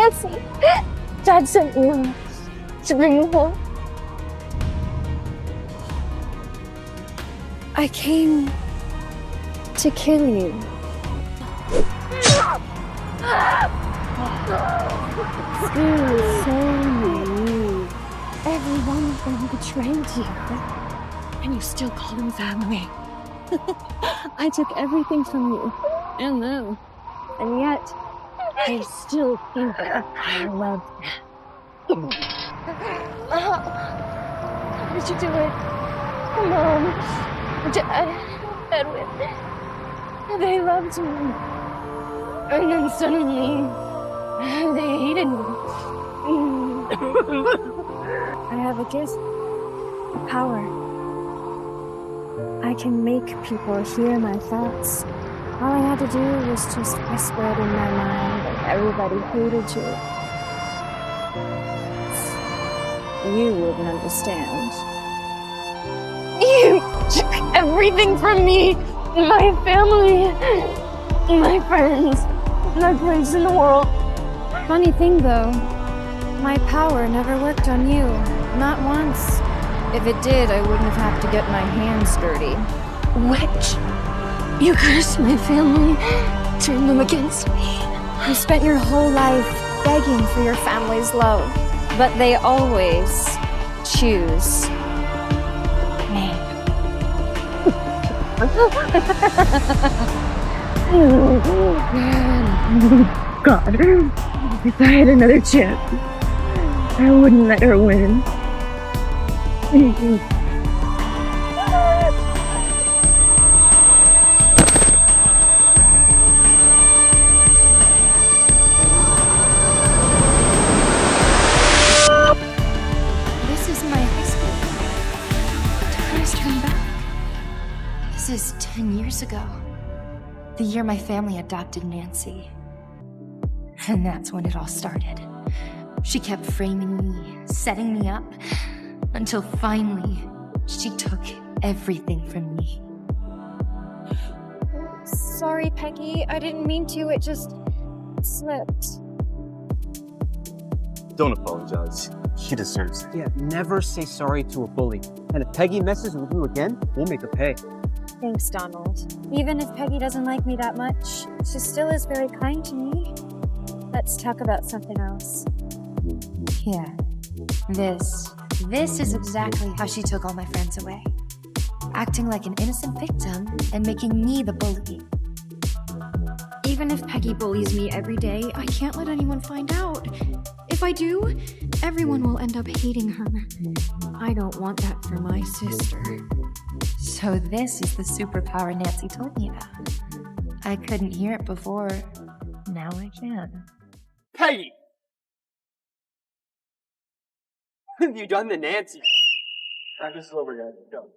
Nancy! Dad sent me to bring you home. I came to kill you. You're so naive. Every one of them betrayed you. And you still call them family. I took everything from you and them. And yet, I still think that I love them. How did you do it? Mom, Dad, Edwin. They loved me. And then suddenly, they hated me. I have a gift. Power. I can make people hear my thoughts. All I had to do was just whisper it in my mind, and everybody hated you. You wouldn't understand. You took everything from me, my family, my friends, my place in the world. Funny thing though, my power never worked on you, not once. If it did, I wouldn't have to get my hands dirty. Witch! You cursed my family, turned them against me. You spent your whole life begging for your family's love, but they always choose me. God, if I had another chance, I wouldn't let her win. This is my high school. Time turn back. This is 10 years ago. The year my family adopted Nancy. And that's when it all started. She kept framing me, setting me up, until finally, she took everything from me. Sorry, Peggy. I didn't mean to. It just slipped. Don't apologize. She deserves it. Yeah, never say sorry to a bully. And if Peggy messes with you again, we'll make her pay. Thanks, Donald. Even if Peggy doesn't like me that much, she still is very kind to me. Let's talk about something else. Yeah. This is exactly how she took all my friends away. Acting like an innocent victim and making me the bully. Even if Peggy bullies me every day, I can't let anyone find out. If I do, everyone will end up hating her. I don't want that for my sister. So this is the superpower Nancy told me about. I couldn't hear it before. Now I can. Peggy! Have you done the Nancy? Practice is over, guys. Go.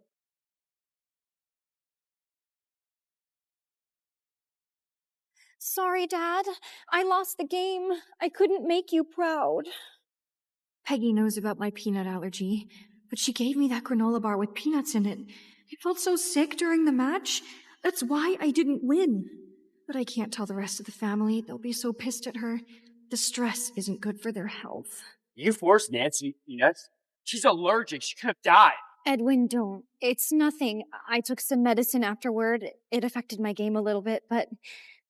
Sorry, Dad. I lost the game. I couldn't make you proud. Peggy knows about my peanut allergy, but she gave me that granola bar with peanuts in it. I felt so sick during the match. That's why I didn't win. But I can't tell the rest of the family. They'll be so pissed at her. The stress isn't good for their health. You forced Nancy, yes? She's allergic. She could have died. Edwin, don't. It's nothing. I took some medicine afterward. It affected my game a little bit, but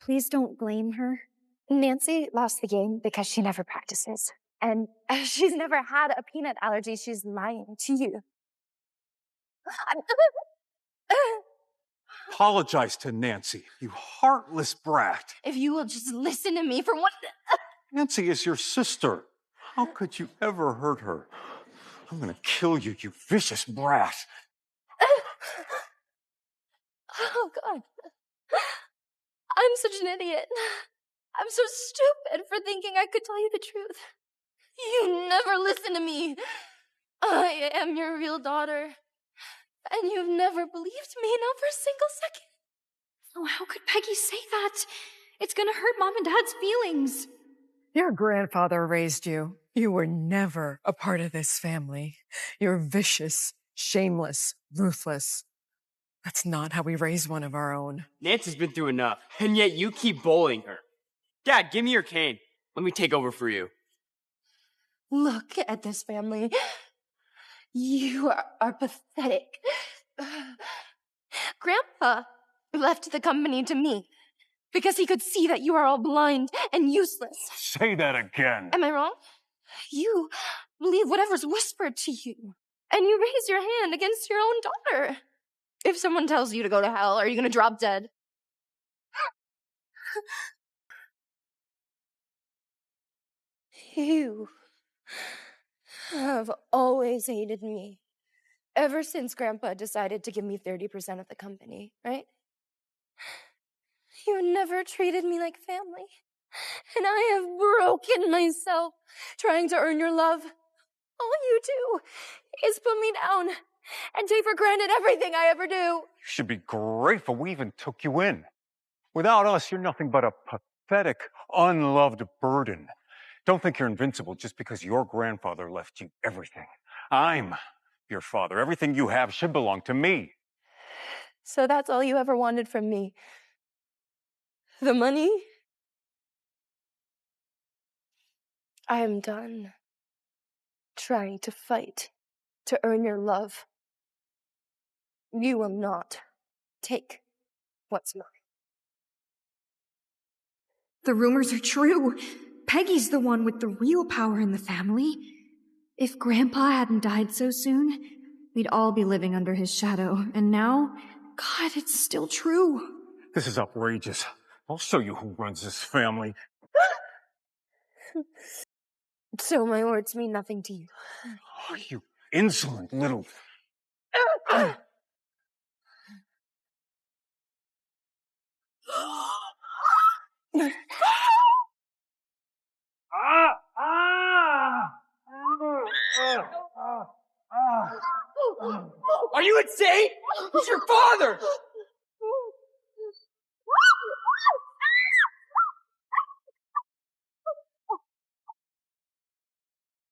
please don't blame her. Nancy lost the game because she never practices. And she's never had a peanut allergy. She's lying to you. Apologize to Nancy, you heartless brat. If you will just listen to me for one... Nancy is your sister. How could you ever hurt her? I'm gonna kill you, you vicious brat. Oh, God. I'm such an idiot. I'm so stupid for thinking I could tell you the truth. You never listen to me. I am your real daughter. And you've never believed me, not for a single second. Oh, how could Peggy say that? It's gonna hurt Mom and Dad's feelings. Your grandfather raised you. You were never a part of this family. You're vicious, shameless, ruthless. That's not how we raise one of our own. Nancy's been through enough, and yet you keep bullying her. Dad, give me your cane. Let me take over for you. Look at this family. You are pathetic. Grandpa left the company to me because he could see that you are all blind and useless. Say that again. Am I wrong? You believe whatever's whispered to you, and you raise your hand against your own daughter. If someone tells you to go to hell, are you going to drop dead? You have always hated me. Ever since Grandpa decided to give me 30% of the company, right? You never treated me like family. And I have broken myself trying to earn your love. All you do is put me down and take for granted everything I ever do. You should be grateful we even took you in. Without us, you're nothing but a pathetic, unloved burden. Don't think you're invincible just because your grandfather left you everything. I'm your father. Everything you have should belong to me. So that's all you ever wanted from me? The money? I am done trying to fight to earn your love. You will not take what's mine. The rumors are true. Peggy's the one with the real power in the family. If Grandpa hadn't died so soon, we'd all be living under his shadow. And now, God, it's still true. This is outrageous. I'll show you who runs this family. So my words mean nothing to you. Oh, you insolent little... Are you insane? He's your father!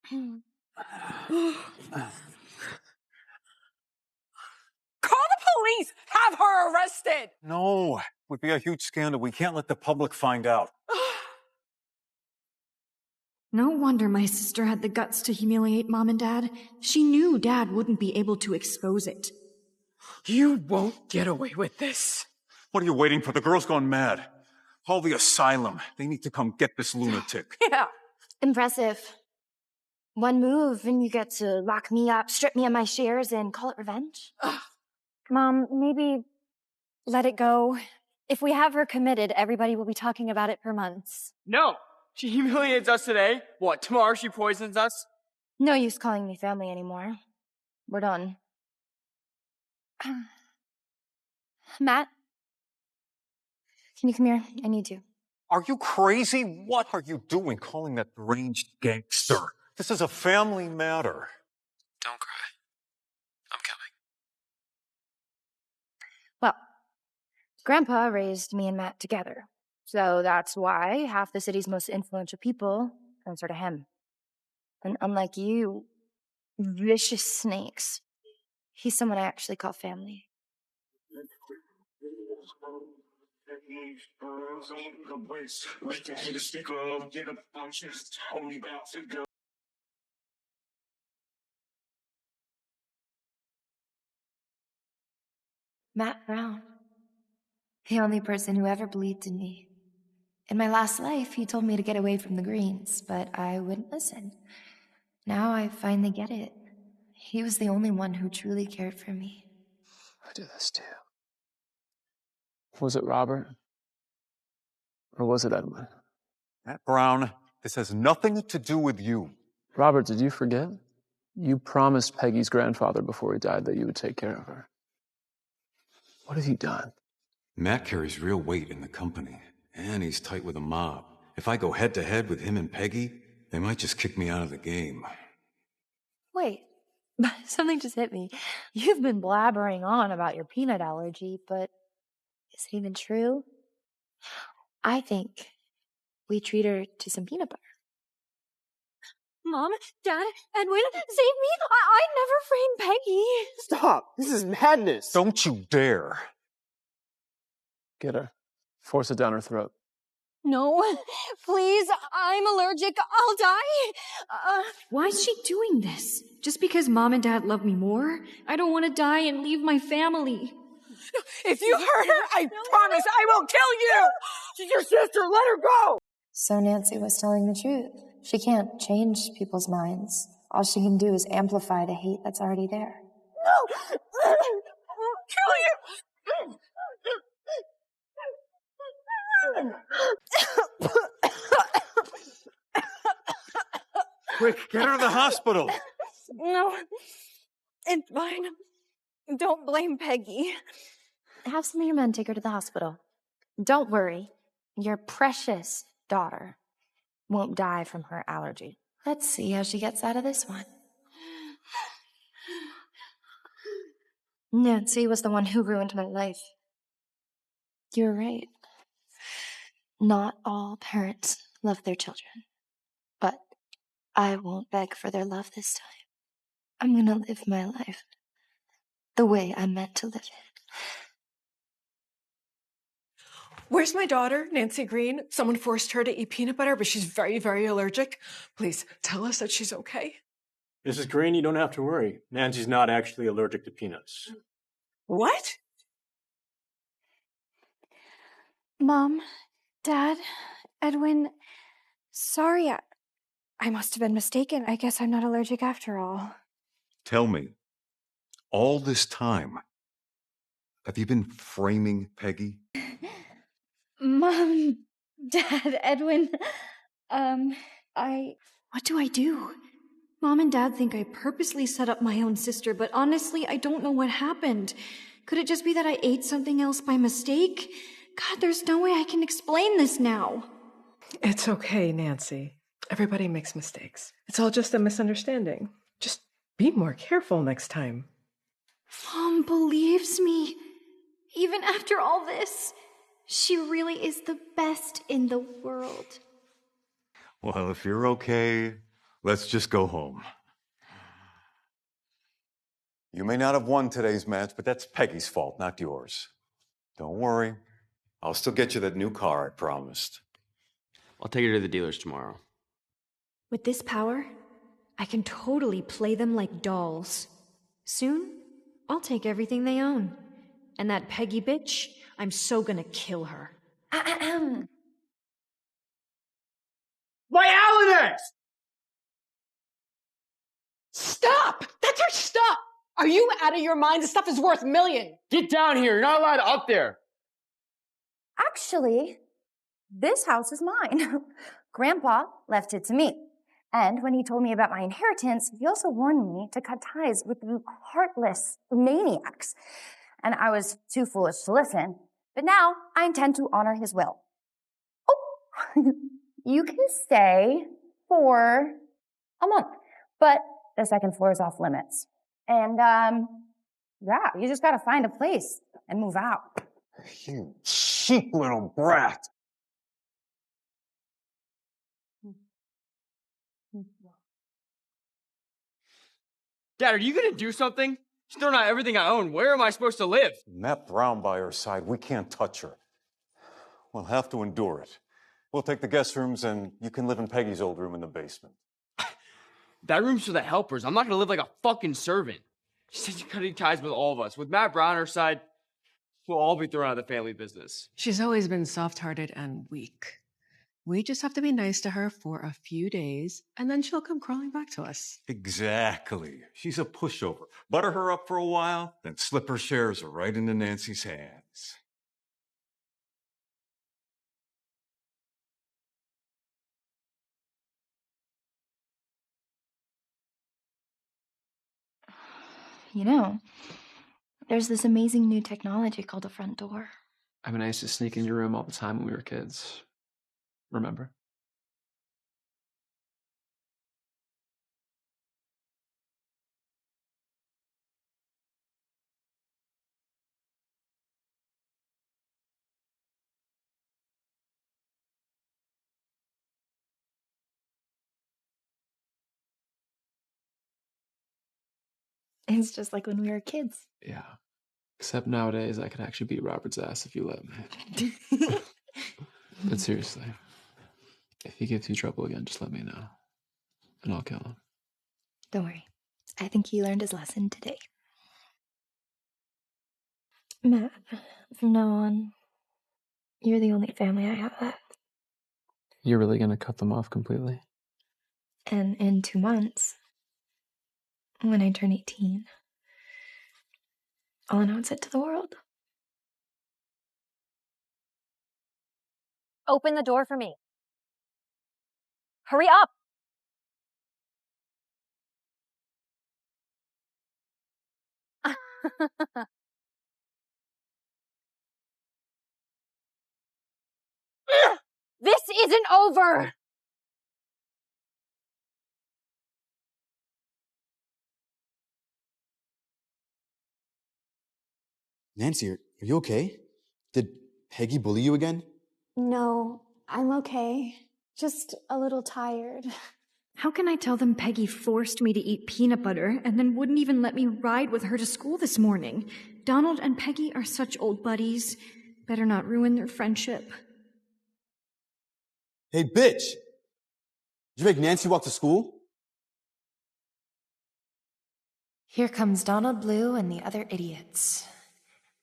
Call the police! Have her arrested! No, it would be a huge scandal. We can't let the public find out. No wonder my sister had the guts to humiliate Mom and Dad. She knew Dad wouldn't be able to expose it. You won't get away with this. What are you waiting for? The girl's gone mad. Call the asylum. They need to come get this lunatic. Yeah. Impressive. One move and you get to lock me up, strip me of my shares, and call it revenge? Mom, maybe let it go. If we have her committed, everybody will be talking about it for months. No! She humiliates us today. What, tomorrow she poisons us? No use calling me family anymore. We're done. Matt? Can you come here? I need you. Are you crazy? What are you doing calling that deranged gangster? This is a family matter. Don't cry. I'm coming. Well, Grandpa raised me and Matt together. So that's why half the city's most influential people answer to him. And unlike you, vicious snakes, he's someone I actually call family. Matt Brown, the only person who ever believed in me. In my last life, he told me to get away from the Greens, but I wouldn't listen. Now I finally get it. He was the only one who truly cared for me. I do this too. Was it Robert? Or was it Edwin? Matt Brown, this has nothing to do with you. Robert, did you forget? You promised Peggy's grandfather before he died that you would take care of her. What have you done? Matt carries real weight in the company, and he's tight with the mob. If I go head-to-head with him and Peggy, they might just kick me out of the game. Wait, something just hit me. You've been blabbering on about your peanut allergy, but is it even true? I think we treat her to some peanut butter. Mom, Dad, Edwin, save me! I never framed Peggy! Stop! This is madness! Don't you dare. Get her. Force it down her throat. No, please, I'm allergic. I'll die. Why is she doing this? Just because Mom and Dad love me more? I don't want to die and leave my family. If you hurt her, I promise I will kill you! She's your sister, let her go! So Nancy was telling the truth. She can't change people's minds. All she can do is amplify the hate that's already there. No! Kill you! Quick, get her to the hospital. No, it's fine. Don't blame Peggy. Have some of your men take her to the hospital. Don't worry. Your precious daughter won't die from her allergy. Let's see how she gets out of this one. Nancy was the one who ruined my life. You're right. Not all parents love their children. But I won't beg for their love this time. I'm gonna live my life the way I'm meant to live it. Where's my daughter, Nancy Green? Someone forced her to eat peanut butter, but she's very, very allergic. Please tell us that she's okay. Mrs. Green, you don't have to worry. Nancy's not actually allergic to peanuts. What? Mom, Dad, Edwin, sorry, I must have been mistaken. I guess I'm not allergic after all. Tell me, all this time, have you been framing Peggy? Mom, Dad, Edwin, What do I do? Mom and Dad think I purposely set up my own sister, but honestly, I don't know what happened. Could it just be that I ate something else by mistake? God, there's no way I can explain this now. It's okay, Nancy. Everybody makes mistakes. It's all just a misunderstanding. Just be more careful next time. Mom believes me. Even after all this, she really is the best in the world. Well, if you're okay, let's just go home. You may not have won today's match, but that's Peggy's fault, not yours. Don't worry. I'll still get you that new car I promised. I'll take her to the dealers tomorrow. With this power, I can totally play them like dolls. Soon, I'll take everything they own. And that Peggy bitch, I'm so gonna kill her. My Alanis! Stop! That's her stuff! Are you out of your mind? This stuff is worth $1,000,000. Get down here. You're not allowed up there. Actually, this house is mine. Grandpa left it to me. And when he told me about my inheritance, he also warned me to cut ties with the heartless maniacs. And I was too foolish to listen. But now I intend to honor his will. Oh, you can stay for a month, but the second floor is off limits. And, yeah, you just gotta find a place and move out. You cheap little brat. Dad, are you gonna do something? She's throwing out everything I own. Where am I supposed to live? Matt Brown by her side, we can't touch her. We'll have to endure it. We'll take the guest rooms and you can live in Peggy's old room in the basement. That room's for the helpers. I'm not gonna live like a fucking servant. She said she's cutting ties with all of us. With Matt Brown on her side, we'll all be thrown out of the family business. She's always been soft-hearted and weak. We just have to be nice to her for a few days, and then she'll come crawling back to us. Exactly. She's a pushover. Butter her up for a while, then slip her shares right into Nancy's hands. You know, there's this amazing new technology called a front door. I mean, I used to sneak in your room all the time when we were kids. Remember? It's just like when we were kids. Yeah. Except nowadays, I can actually beat Robert's ass if you let me. But seriously, if he gives you trouble again, just let me know. And I'll kill him. Don't worry. I think he learned his lesson today. Matt, from now on, you're the only family I have left. You're really gonna cut them off completely? And in 2 months, when I turn 18, I'll announce it to the world. Open the door for me. Hurry up! This isn't over! Nancy, are you okay? Did Peggy bully you again? No, I'm okay. Just a little tired. How can I tell them Peggy forced me to eat peanut butter and then wouldn't even let me ride with her to school this morning? Donald and Peggy are such old buddies. Better not ruin their friendship. Hey, bitch! Did you make Nancy walk to school? Here comes Donald Blue and the other idiots.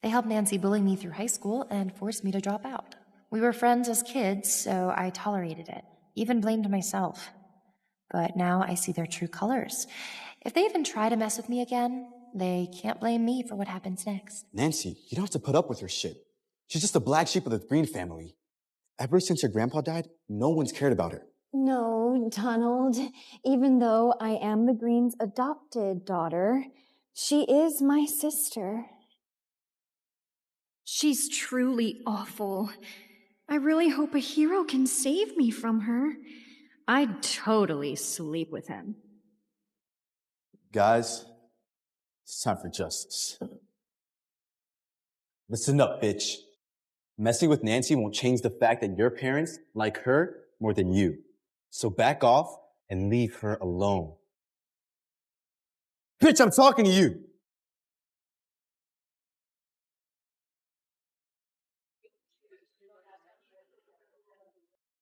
They helped Nancy bully me through high school and forced me to drop out. We were friends as kids, so I tolerated it. Even blamed myself. But now I see their true colors. If they even try to mess with me again, they can't blame me for what happens next. Nancy, you don't have to put up with her shit. She's just a black sheep of the Green family. Ever since her grandpa died, no one's cared about her. No, Donald. Even though I am the Green's adopted daughter, she is my sister. She's truly awful. I really hope a hero can save me from her. I'd totally sleep with him. Guys, it's time for justice. Listen up, bitch. Messing with Nancy won't change the fact that your parents like her more than you. So back off and leave her alone. Bitch, I'm talking to you.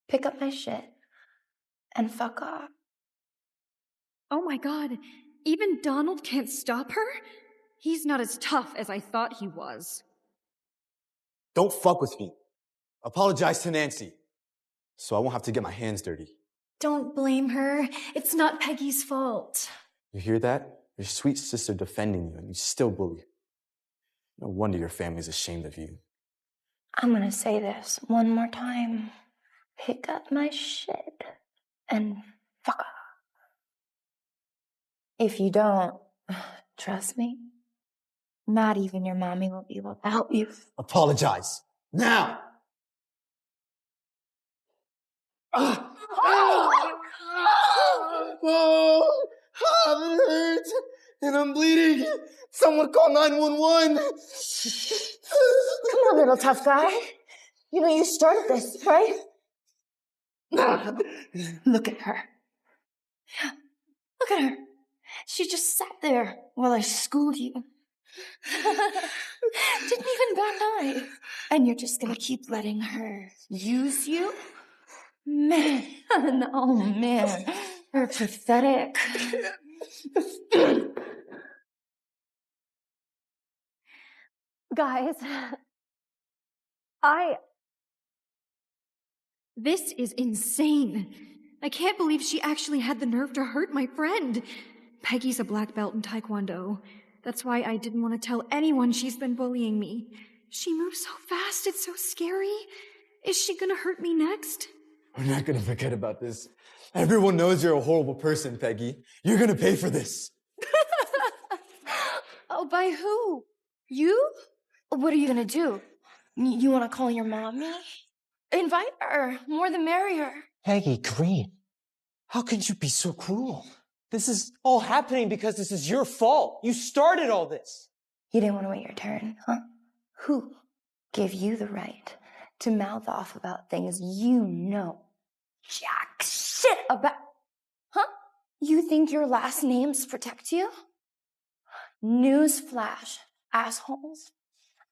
Pick up my shit and fuck off. Oh my god, even Donald can't stop her? He's not as tough as I thought he was. Don't fuck with me. Apologize to Nancy, so I won't have to get my hands dirty. Don't blame her. It's not Peggy's fault. You hear that? Your sweet sister defending you, and you still bully her. No wonder your family's ashamed of you. I'm gonna say this one more time. Pick up my shit and fuck off. If you don't, trust me, not even your mommy will be able to help you. Apologize. Now! Oh, I'm hurt, and I'm bleeding. Someone call 911. Come on, little tough guy. You know you started this, right? Look at her. Look at her. She just sat there while I schooled you. Didn't even bat an eye. And you're just gonna keep letting her use you? Man, oh man, you're pathetic. Guys, This is insane. I can't believe she actually had the nerve to hurt my friend. Peggy's a black belt in Taekwondo. That's why I didn't want to tell anyone she's been bullying me. She moves so fast, it's so scary. Is she gonna hurt me next? We're not gonna forget about this. Everyone knows you're a horrible person, Peggy. You're gonna pay for this. Oh, by who? You? What are you gonna do? You wanna call your mommy? Invite her. More the merrier. Peggy, Green, how could you be so cruel? This is all happening because this is your fault. You started all this. You didn't want to wait your turn, huh? Who gave you the right to mouth off about things you know jack shit about? Huh? You think your last names protect you? Newsflash, assholes.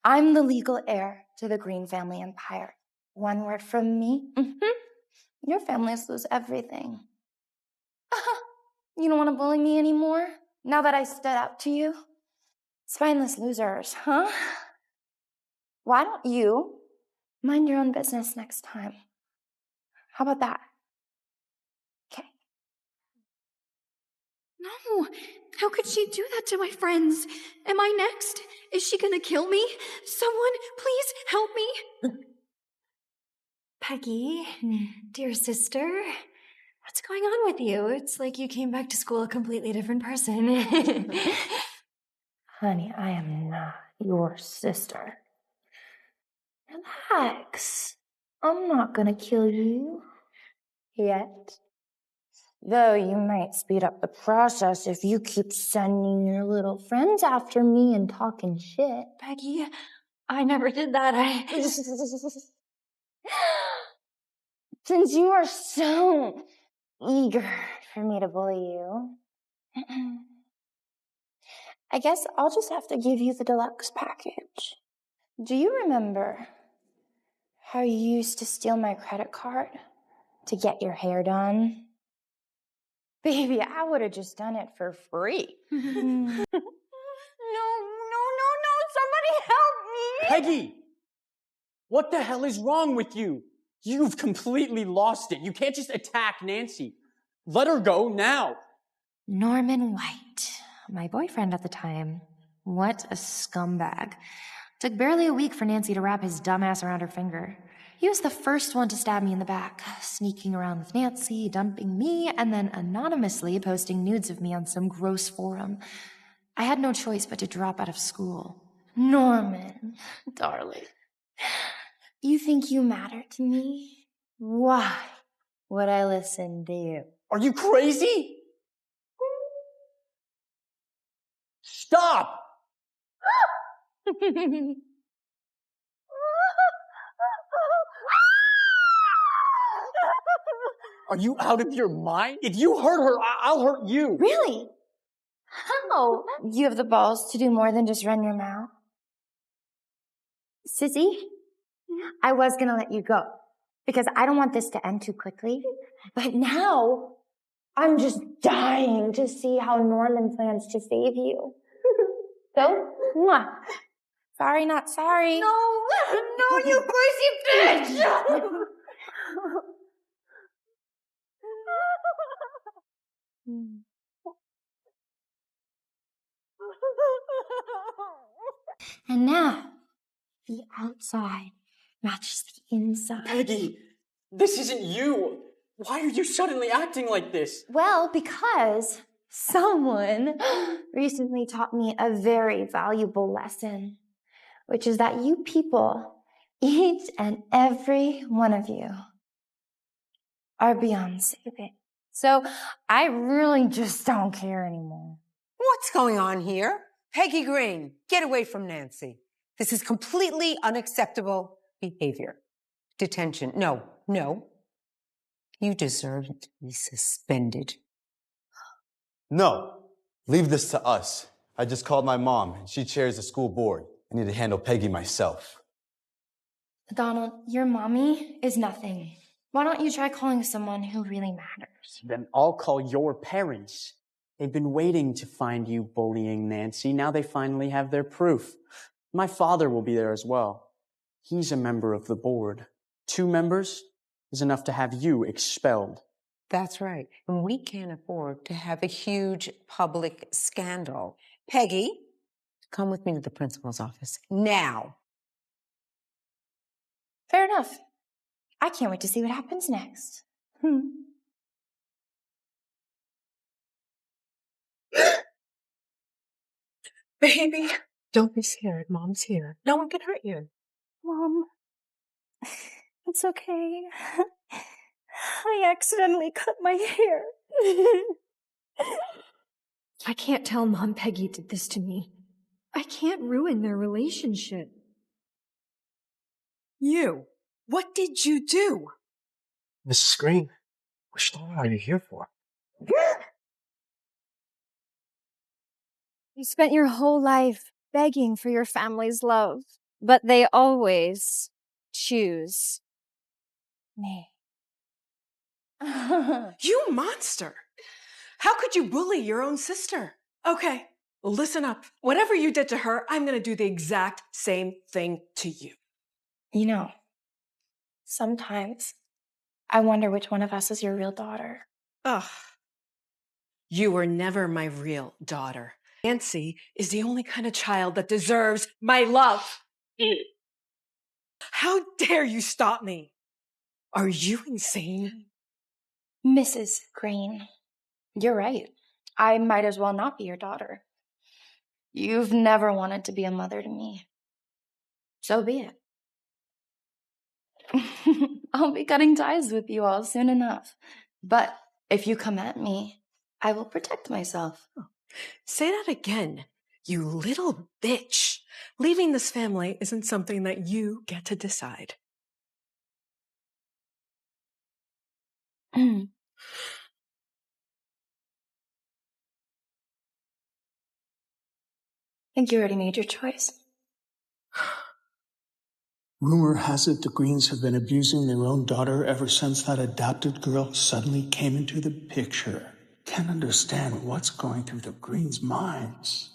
I'm the legal heir to the Green family empire. one word from me, your families lose everything. You don't want to bully me anymore? Now that I stood up to you? Spineless losers, huh? Why don't you mind your own business next time? How about that? Okay. No! How could she do that to my friends? Am I next? Is she gonna kill me? Someone, please help me! Peggy, dear sister, what's going on with you? It's like you came back to school a completely different person. Honey, I am not your sister. Relax. I'm not gonna kill you. Yet. Though you might speed up the process if you keep sending your little friends after me and talking shit. Peggy, I never did that. Since you are so eager for me to bully you, I guess I'll just have to give you the deluxe package. Do you remember how you used to steal my credit card to get your hair done? Baby, I would have just done it for free. No, somebody help me! Peggy! What the hell is wrong with you? You've completely lost it. You can't just attack Nancy. Let her go now. Norman White, my boyfriend at the time. What a scumbag. Took barely a week for Nancy to wrap his dumbass around her finger. He was the first one to stab me in the back, sneaking around with Nancy, dumping me, and then anonymously posting nudes of me on some gross forum. I had no choice but to drop out of school. Norman, darling, you think you matter to me? Why would I listen to you? Are you crazy? Stop! Are you out of your mind? If you hurt her, I'll hurt you. Really? How? You have the balls to do more than just run your mouth? Sissy, I was gonna let you go because I don't want this to end too quickly. But now, I'm just dying to see how Norman plans to save you. So, mwah. Sorry, not sorry. No, you crazy bitch! And now, the outside matches the inside. Peggy, this isn't you. Why are you suddenly acting like this? Well, because someone recently taught me a very valuable lesson, which is that you people, each and every one of you, are beyond saving. So I really just don't care anymore. What's going on here? Peggy Green, get away from Nancy. This is completely unacceptable behavior. Detention. No. You deserve to be suspended. No, leave this to us. I just called my mom, and she chairs the school board. I need to handle Peggy myself. Donald, your mommy is nothing. Why don't you try calling someone who really matters? Then I'll call your parents. They've been waiting to find you bullying Nancy. Now they finally have their proof. My father will be there as well. He's a member of the board. 2 members is enough to have you expelled. That's right. And we can't afford to have a huge public scandal. Peggy, come with me to the principal's office. Now. Fair enough. I can't wait to see what happens next. Baby, don't be scared. Mom's here. No one can hurt you. Mom, it's okay. I accidentally cut my hair. I can't tell Mom Peggy did this to me. I can't ruin their relationship. You, what did you do? Mrs. Green, which door are you here for? You spent your whole life begging for your family's love, but they always choose me. You monster! How could you bully your own sister? Okay, listen up. Whatever you did to her, I'm gonna do the exact same thing to you. You know, sometimes I wonder which one of us is your real daughter. Ugh. You were never my real daughter. Nancy is the only kind of child that deserves my love. How dare you stop me? Are you insane? Mrs. Green, you're right. I might as well not be your daughter. You've never wanted to be a mother to me. So be it. I'll be cutting ties with you all soon enough. But if you come at me, I will protect myself. Say that again, you little bitch. Leaving this family isn't something that you get to decide. Think you already made your choice? Rumor has it the Greens have been abusing their own daughter ever since that adopted girl suddenly came into the picture. Can't understand what's going through the Greens' minds.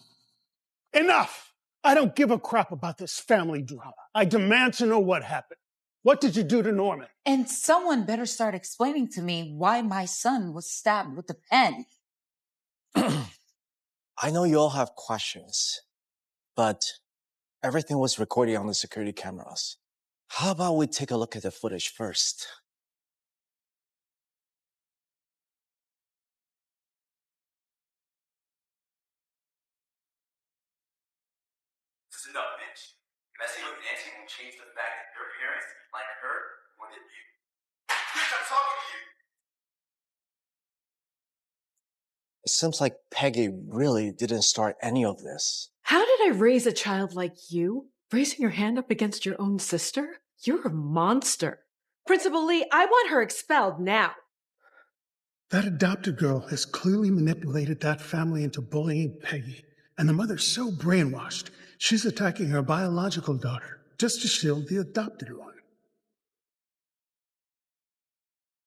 Enough! I don't give a crap about this family drama. I demand to know what happened. What did you do to Norman? And someone better start explaining to me why my son was stabbed with a pen. I know you all have questions, but everything was recorded on the security cameras. How about we take a look at the footage first? Listen up, bitch. Messing with Nancy won't change the fact that your parents like her more than you. Bitch, I'm talking to you. It seems like Peggy really didn't start any of this. How did I raise a child like you? Raising your hand up against your own sister? You're a monster. Principal Lee, I want her expelled now. That adopted girl has clearly manipulated that family into bullying Peggy. And the mother's so brainwashed, she's attacking her biological daughter just to shield the adopted one.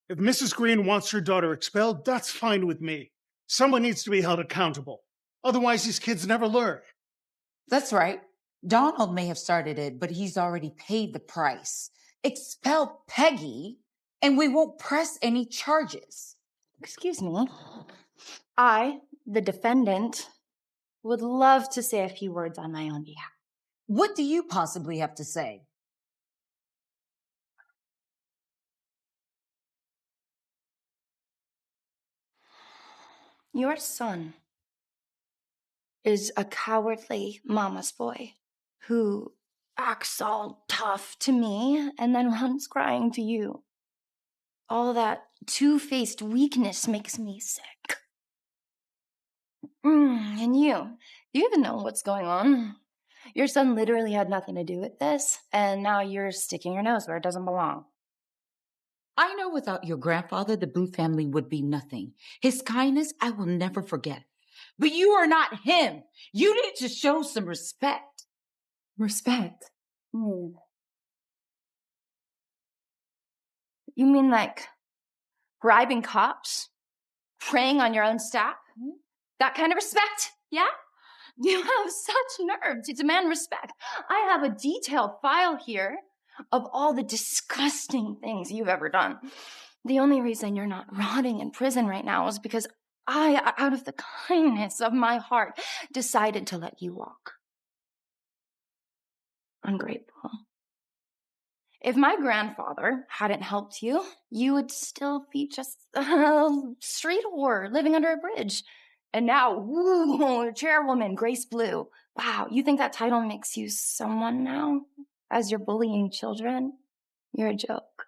If Mrs. Green wants her daughter expelled, that's fine with me. Someone needs to be held accountable. Otherwise, these kids never learn. That's right. Donald may have started it, but he's already paid the price. Expel Peggy, and we won't press any charges. Excuse me. I, the defendant, would love to say a few words on my own behalf. What do you possibly have to say? Your son is a cowardly mama's boy who acts all tough to me and then runs crying to you. All that two-faced weakness makes me sick. And do you even know what's going on? Your son literally had nothing to do with this, and now you're sticking your nose where it doesn't belong. I know without your grandfather, the Blue family would be nothing. His kindness, I will never forget. But you are not him. You need to show some respect. Respect? You mean like bribing cops? Preying on your own staff? That kind of respect? Yeah? You have such nerve to demand respect. I have a detailed file here of all the disgusting things you've ever done. The only reason you're not rotting in prison right now is because I, out of the kindness of my heart, decided to let you walk. Ungrateful. If my grandfather hadn't helped you, you would still be just a street whore living under a bridge. And now, woo, chairwoman, Grace Blue. Wow, you think that title makes you someone now? As you're bullying children? You're a joke.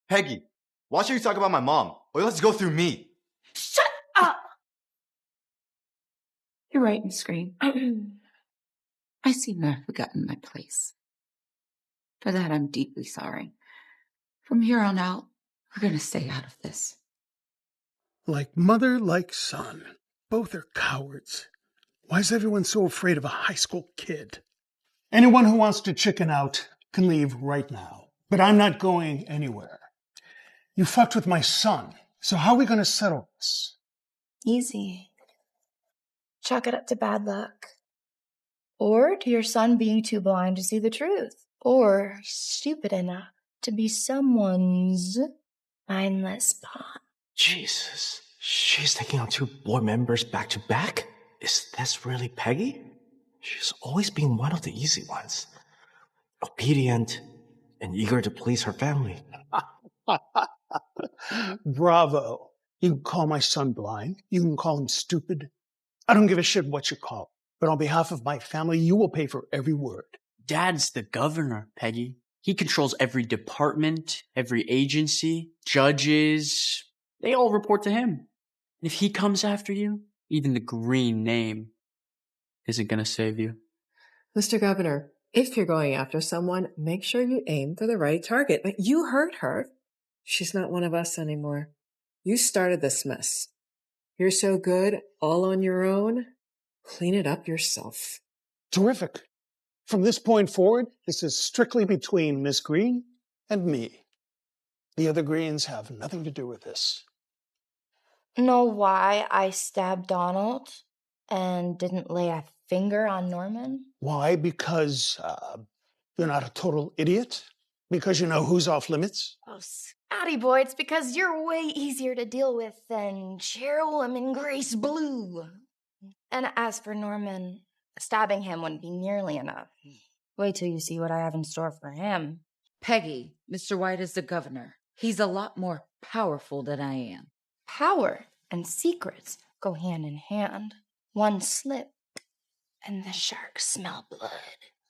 Peggy, why should you talk about my mom? Or let's go through me. Shut up! You're right, Miss Green. I seem to have forgotten my place. For that, I'm deeply sorry. From here on out, we're going to stay out of this. Like mother, like son. Both are cowards. Why is everyone so afraid of a high school kid? Anyone who wants to chicken out can leave right now. But I'm not going anywhere. You fucked with my son. So how are we going to settle this? Easy. Chalk it up to bad luck. Or to your son being too blind to see the truth. Or stupid enough to be someone's mindless pawn. Jesus, she's taking on 2 board members back to back? Is this really Peggy? She's always been one of the easy ones. Obedient and eager to please her family. Bravo. You can call my son blind. You can call him stupid. I don't give a shit what you call him. But on behalf of my family, you will pay for every word. Dad's the governor, Peggy. He controls every department, every agency, judges. They all report to him. And if he comes after you, even the green name isn't going to save you. Mr. Governor, if you're going after someone, make sure you aim for the right target. But you hurt her. She's not one of us anymore. You started this mess. You're so good, all on your own. Clean it up yourself. Terrific. From this point forward, this is strictly between Miss Green and me. The other Greens have nothing to do with this. Know why I stabbed Donald and didn't lay a finger on Norman? Why? Because you're not a total idiot? Because you know who's off limits? Oh, Scotty boy, it's because you're way easier to deal with than Cheryl and Grace Blue. And as for Norman, stabbing him wouldn't be nearly enough. Wait till you see what I have in store for him. Peggy, Mr. White is the governor. He's a lot more powerful than I am. Power and secrets go hand in hand. One slip, and the sharks smell blood.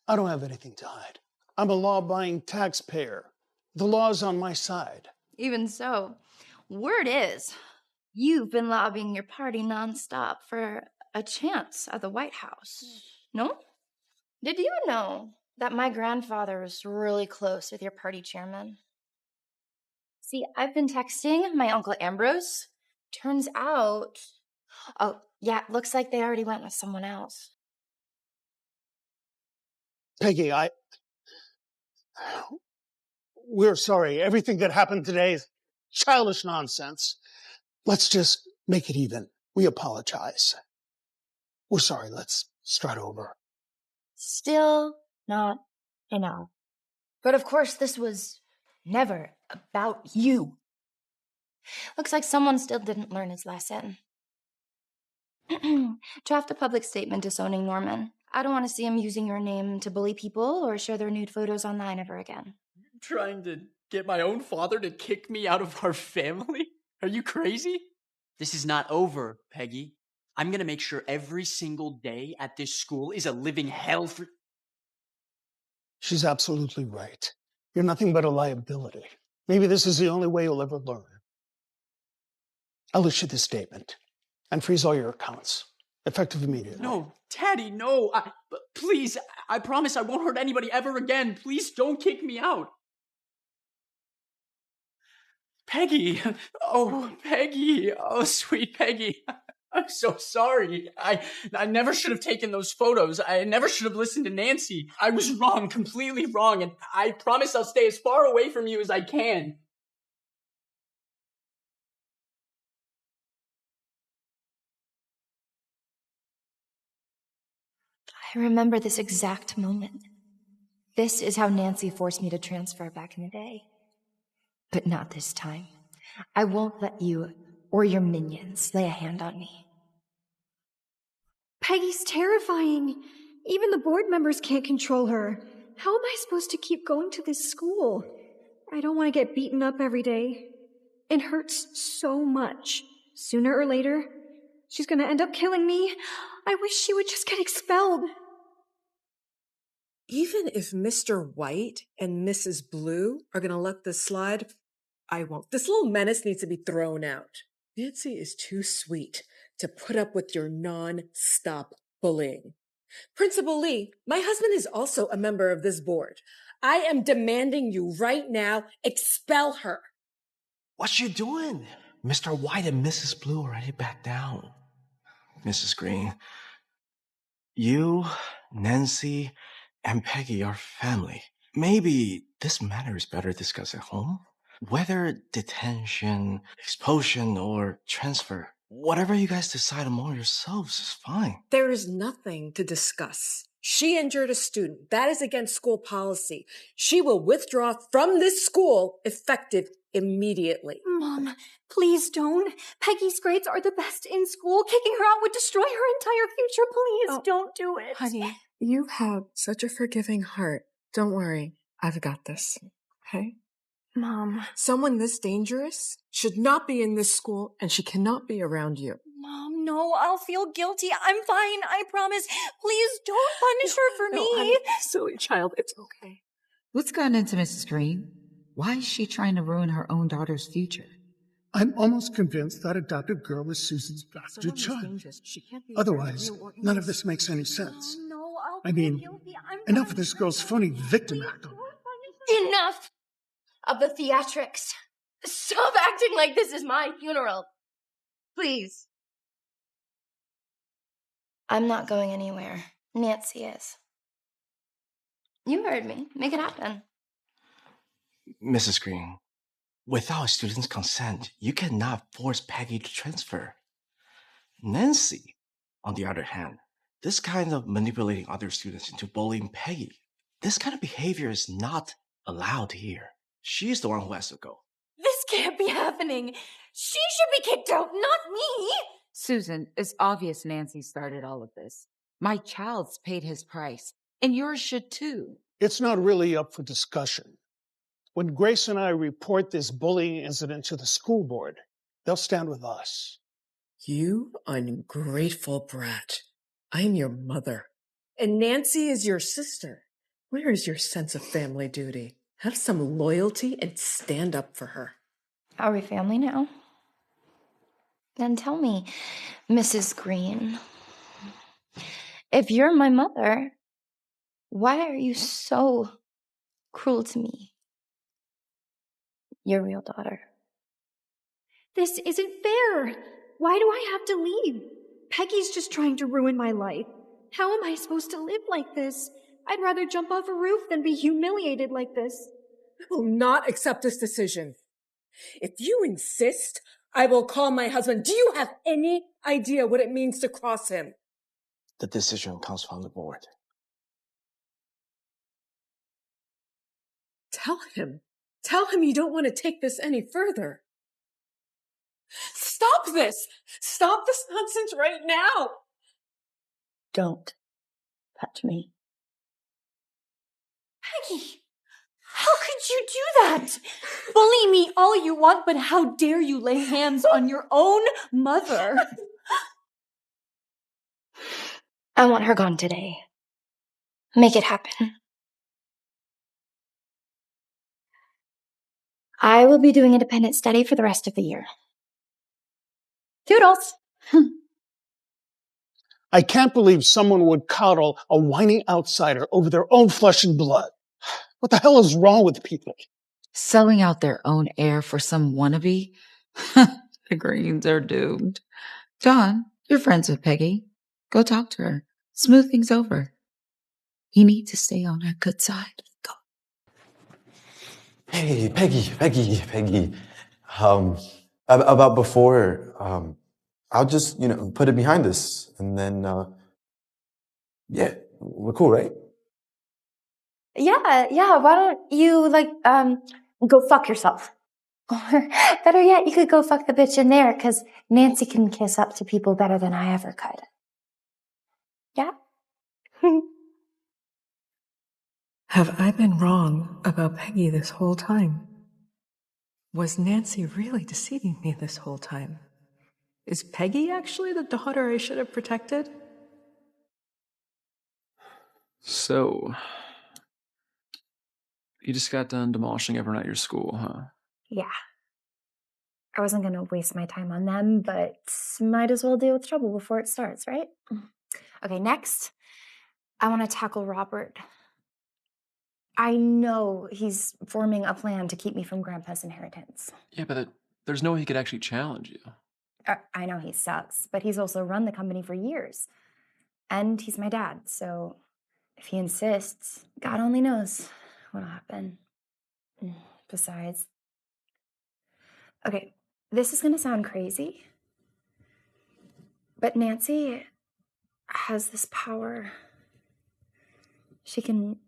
I don't have anything to hide. I'm a law-abiding taxpayer. The law's on my side. Even so, word is, you've been lobbying your party nonstop for a chance at the White House. No? Did you know that my grandfather was really close with your party chairman? See, I've been texting my Uncle Ambrose. Turns out... Oh, yeah, looks like they already went with someone else. Peggy, we're sorry. Everything that happened today is childish nonsense. Let's just make it even. We apologize. We're sorry. Let's start over. Still not enough. But of course, this was never about you. Looks like someone still didn't learn his lesson. Draft a public statement disowning Norman. I don't want to see him using your name to bully people or share their nude photos online ever again. Trying to get my own father to kick me out of our family? Are you crazy? This is not over, Peggy. I'm going to make sure every single day at this school is a living hell for... She's absolutely right. You're nothing but a liability. Maybe this is the only way you'll ever learn. I'll issue this statement and freeze all your accounts, effective immediately. No, Daddy, no. Please, I promise I won't hurt anybody ever again. Please don't kick me out. Peggy. Oh, Peggy. Oh, sweet Peggy. I'm so sorry. I never should have taken those photos. I never should have listened to Nancy. I was wrong, completely wrong, and I promise I'll stay as far away from you as I can. I remember this exact moment. This is how Nancy forced me to transfer back in the day. But not this time. I won't let you or your minions lay a hand on me. Peggy's terrifying. Even the board members can't control her. How am I supposed to keep going to this school? I don't want to get beaten up every day. It hurts so much. Sooner or later, she's going to end up killing me. I wish she would just get expelled. Even if Mr. White and Mrs. Blue are going to let this slide, I won't. This little menace needs to be thrown out. Nancy is too sweet to put up with your non-stop bullying. Principal Lee, my husband is also a member of this board. I am demanding you right now expel her. What you doing? Mr. White and Mrs. Blue already backed down. Mrs. Green, you, Nancy, and Peggy are family. Maybe this matter is better discussed at home? Whether detention, expulsion, or transfer, whatever you guys decide among yourselves is fine. There is nothing to discuss. She injured a student. That is against school policy. She will withdraw from this school effective immediately. Mom, please don't. Peggy's grades are the best in school. Kicking her out would destroy her entire future. Please don't do it. Honey, you have such a forgiving heart. Don't worry. I've got this. Okay? Mom. Someone this dangerous should not be in this school, and she cannot be around you. Mom, no, I'll feel guilty. I'm fine, I promise. Please don't punish her for me. Honey, silly child, it's okay. What's gotten into Mrs. Green? Why is she trying to ruin her own daughter's future? I'm almost convinced that adopted girl is Susan's bastard child. Otherwise, none of this makes any sense. I mean, enough of this girl's phony victim act. Enough of the theatrics. Stop acting like this is my funeral. Please. I'm not going anywhere. Nancy is. You heard me. Make it happen. Mrs. Green, without a student's consent, you cannot force Peggy to transfer. Nancy, on the other hand, this kind of manipulating other students into bullying Peggy, this kind of behavior is not allowed here. She's the one who has to go. This can't be happening. She should be kicked out, not me. Susan, it's obvious Nancy started all of this. My child's paid his price, and yours should too. It's not really up for discussion. When Grace and I report this bullying incident to the school board, they'll stand with us. You ungrateful brat. I am your mother. And Nancy is your sister. Where is your sense of family duty? Have some loyalty and stand up for her. Are we family now? Then tell me, Mrs. Green, if you're my mother, why are you so cruel to me? Your real daughter. This isn't fair. Why do I have to leave? Peggy's just trying to ruin my life. How am I supposed to live like this? I'd rather jump off a roof than be humiliated like this. I will not accept this decision. If you insist, I will call my husband. Do you have any idea what it means to cross him? The decision comes from the board. Tell him you don't want to take this any further. Stop this! Stop this nonsense right now! Don't touch me. Peggy, how could you do that? Bully me all you want, but how dare you lay hands on your own mother? I want her gone today. Make it happen. I will be doing independent study for the rest of the year. Toodles! I can't believe someone would coddle a whiny outsider over their own flesh and blood. What the hell is wrong with people? Selling out their own heir for some wannabe? The Greens are doomed. John, you're friends with Peggy. Go talk to her. Smooth things over. You need to stay on her good side. Go. Hey, Peggy. About before, I'll just, put it behind us. And then, yeah, we're cool, right? Yeah, why don't you, go fuck yourself? Or, better yet, you could go fuck the bitch in there, because Nancy can kiss up to people better than I ever could. Yeah? Have I been wrong about Peggy this whole time? Was Nancy really deceiving me this whole time? Is Peggy actually the daughter I should have protected? So, you just got done demolishing everyone at your school, huh? Yeah. I wasn't going to waste my time on them, but might as well deal with trouble before it starts, right? Okay, next, I want to tackle Robert. I know he's forming a plan to keep me from Grandpa's inheritance. Yeah, but there's no way he could actually challenge you. I know he sucks, but he's also run the company for years. And he's my dad, so if he insists, God only knows what'll happen. Besides, Okay, this is gonna sound crazy, but Nancy has this power. She can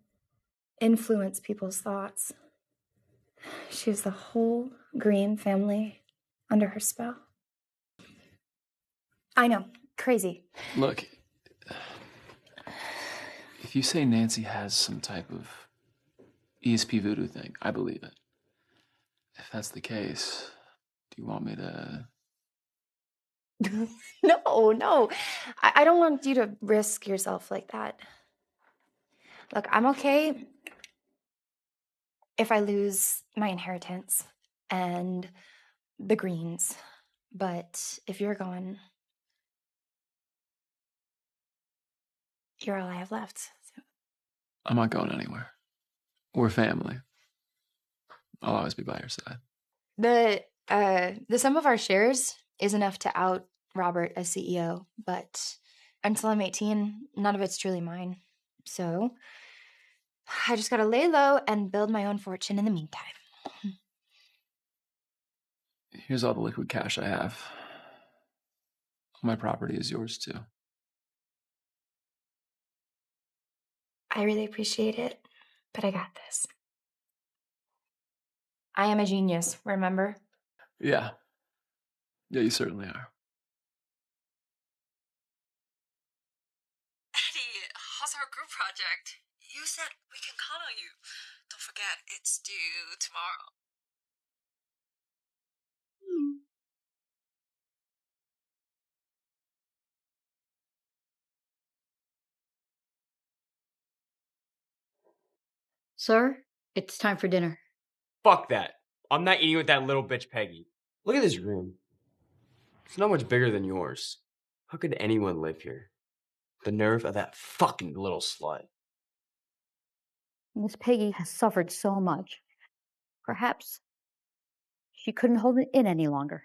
influence people's thoughts. She has the whole Green family under her spell. I know, crazy. Look, if you say Nancy has some type of ESP voodoo thing, I believe it. If that's the case, do you want me to... No. I don't want you to risk yourself like that. Look, I'm okay if I lose my inheritance and the Greens. But if you're gone, you're all I have left. I'm not going anywhere. We're family. I'll always be by your side. The sum of our shares is enough to out Robert as CEO, but until I'm 18, none of it's truly mine. So I just gotta lay low and build my own fortune in the meantime. Here's all the liquid cash I have. My property is yours too. I really appreciate it, but I got this. I am a genius, remember? Yeah. Yeah, you certainly are. Eddie, how's our group project? You said we can count on you. Don't forget, it's due tomorrow. Sir, it's time for dinner. Fuck that. I'm not eating with that little bitch Peggy. Look at this room. It's not much bigger than yours. How could anyone live here? The nerve of that fucking little slut. Miss Peggy has suffered so much. Perhaps she couldn't hold it in any longer.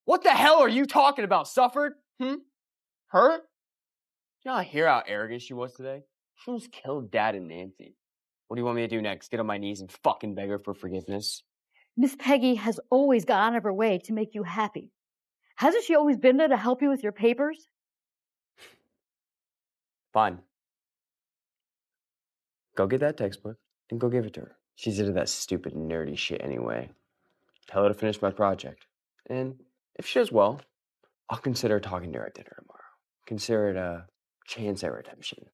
What the hell are you talking about? Suffered? Her? You not hear how arrogant she was today? She almost killed Dad and Nancy. What do you want me to do next? Get on my knees and fucking beg her for forgiveness? Miss Peggy has always gone out of her way to make you happy. Hasn't she always been there to help you with your papers? Fine. Go get that textbook and go give it to her. She's into that stupid nerdy shit anyway. Tell her to finish my project. And if she does well, I'll consider talking to her at dinner tomorrow. Consider it a chance at redemption.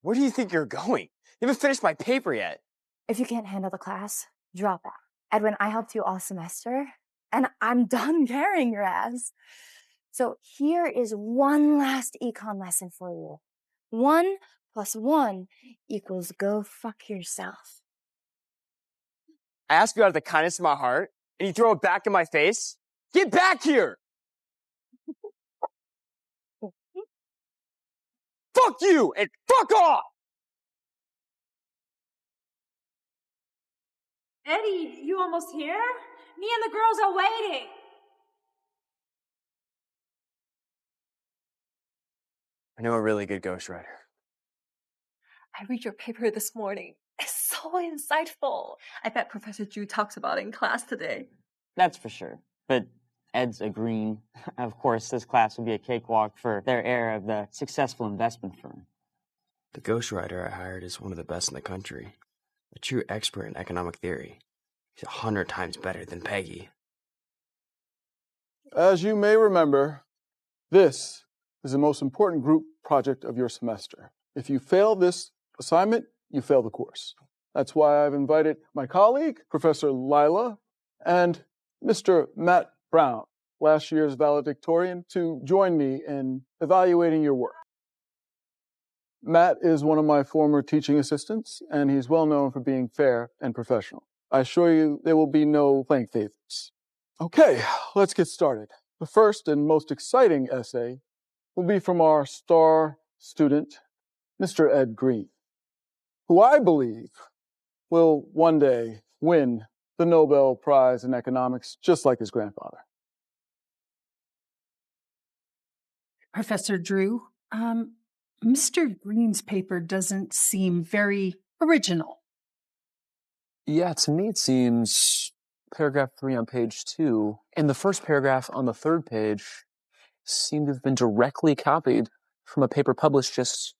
Where do you think you're going? You haven't finished my paper yet. If you can't handle the class, drop out. Edwin, I helped you all semester, and I'm done carrying your ass. So here is one last econ lesson for you. 1 + 1 equals go fuck yourself. I asked you out of the kindness of my heart, and you throw it back in my face? Get back here! Fuck you, and fuck off! Eddie, you almost here? Me and the girls are waiting. I know a really good ghostwriter. I read your paper this morning. It's so insightful. I bet Professor Drew talks about it in class today. That's for sure. But Ed's a green. Of course, this class will be a cakewalk for their heir of the successful investment firm. The ghostwriter I hired is one of the best in the country. A true expert in economic theory. He's 100 times better than Peggy. As you may remember, this is the most important group project of your semester. If you fail this assignment, you fail the course. That's why I've invited my colleague, Professor Lila, and Mr. Matt Brown, last year's valedictorian, to join me in evaluating your work. Matt is one of my former teaching assistants, and he's well known for being fair and professional. I assure you there will be no playing favorites. Okay, let's get started. The first and most exciting essay will be from our star student, Mr. Ed Green, who I believe will one day win the Nobel Prize in economics, just like his grandfather. Professor Drew, Mr. Green's paper doesn't seem very original. Yeah, to me it seems paragraph 3 on page 2 and the first paragraph on the 3rd page seem to have been directly copied from a paper published just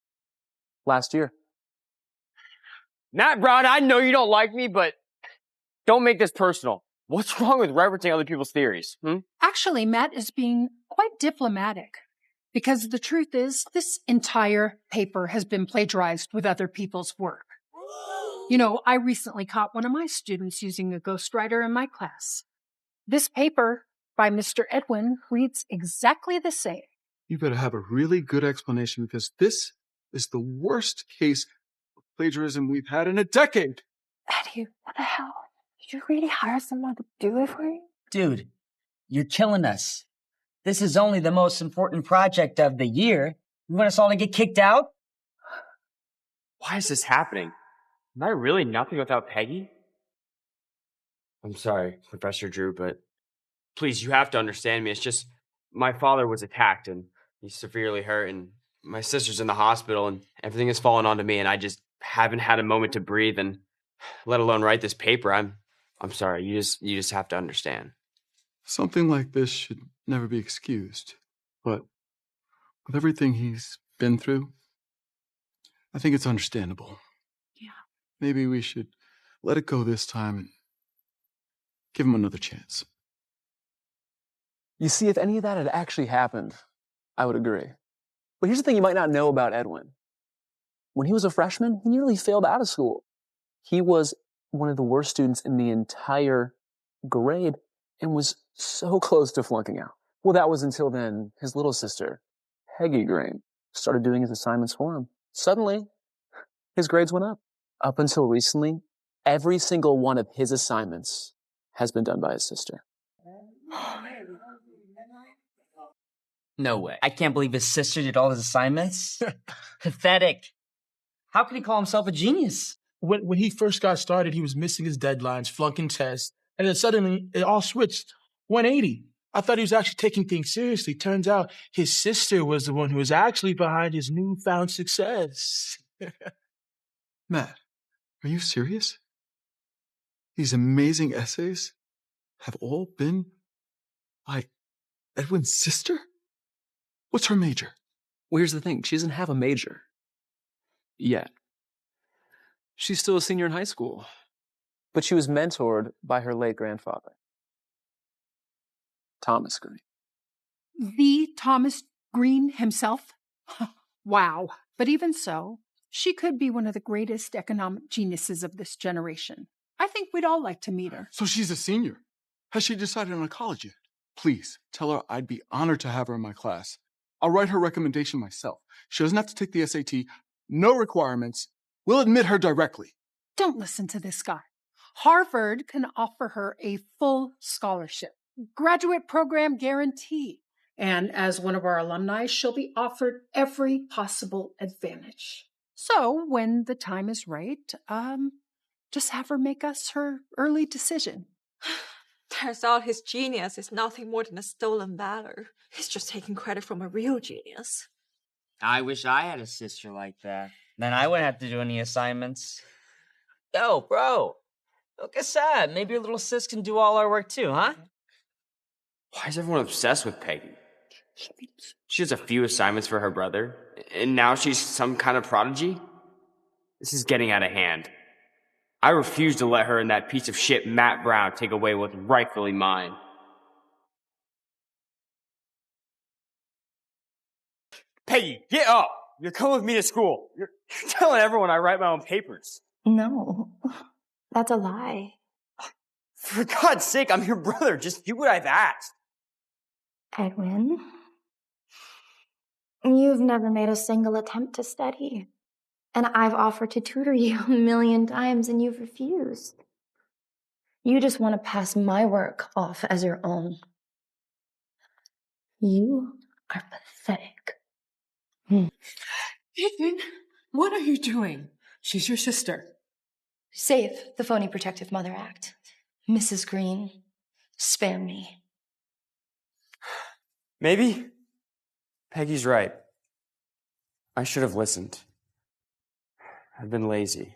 last year. Matt Brown, I know you don't like me, but don't make this personal. What's wrong with referencing other people's theories? Actually, Matt is being quite diplomatic. Because the truth is, this entire paper has been plagiarized with other people's work. You know, I recently caught one of my students using a ghostwriter in my class. This paper by Mr. Edwin reads exactly the same. You better have a really good explanation because this is the worst case of plagiarism we've had in a decade. Eddie, what the hell? Did you really hire someone to do it for you? Dude, you're killing us. This is only the most important project of the year. You want us all to get kicked out? Why is this happening? Am I really nothing without Peggy? I'm sorry, Professor Drew, but please, you have to understand me. It's just my father was attacked and he's severely hurt, and my sister's in the hospital, and everything has fallen onto me, and I just haven't had a moment to breathe, and let alone write this paper. I'm sorry. You just have to understand. Something like this should never be excused, but with everything he's been through, I think it's understandable. Yeah. Maybe we should let it go this time and give him another chance. You see, if any of that had actually happened, I would agree. But here's the thing you might not know about Edwin. When he was a freshman, he nearly failed out of school. He was one of the worst students in the entire grade and was so close to flunking out. Well, that was until then his little sister, Peggy Green, started doing his assignments for him. Suddenly, his grades went up. Up until recently, every single one of his assignments has been done by his sister. No way. I can't believe his sister did all his assignments. Pathetic. How could he call himself a genius? When he first got started, he was missing his deadlines, flunking tests, and then suddenly it all switched 180. I thought he was actually taking things seriously. Turns out his sister was the one who was actually behind his newfound success. Matt, are you serious? These amazing essays have all been by Edwin's sister? What's her major? Well, here's the thing. She doesn't have a major. Yet. She's still a senior in high school. But she was mentored by her late grandfather, Thomas Green. The Thomas Green himself? Wow. But even so, she could be one of the greatest economic geniuses of this generation. I think we'd all like to meet her. So she's a senior. Has she decided on a college yet? Please, tell her I'd be honored to have her in my class. I'll write her recommendation myself. She doesn't have to take the SAT. No requirements. We'll admit her directly. Don't listen to this guy. Harvard can offer her a full scholarship, graduate program guarantee. And as one of our alumni, she'll be offered every possible advantage. So when the time is right, just have her make us her early decision. Turns out his genius is nothing more than a stolen valor. He's just taking credit from a real genius. I wish I had a sister like that. Then I wouldn't have to do any assignments. Yo, bro. Look aside. Maybe your little sis can do all our work too, huh? Why is everyone obsessed with Peggy? She has a few assignments for her brother, and now she's some kind of prodigy? This is getting out of hand. I refuse to let her and that piece of shit Matt Brown take away what's rightfully mine. Peggy, get up! You're coming with me to school. You're telling everyone I write my own papers. No, that's a lie. For God's sake, I'm your brother. Just do what I've asked. Edwin, you've never made a single attempt to study. And I've offered to tutor you 1,000,000 times and you've refused. You just want to pass my work off as your own. You are pathetic. Ethan, What are you doing? She's your sister. Save the phony protective mother act. Mrs. Green, spare me. Maybe Peggy's right. I should have listened. I've been lazy.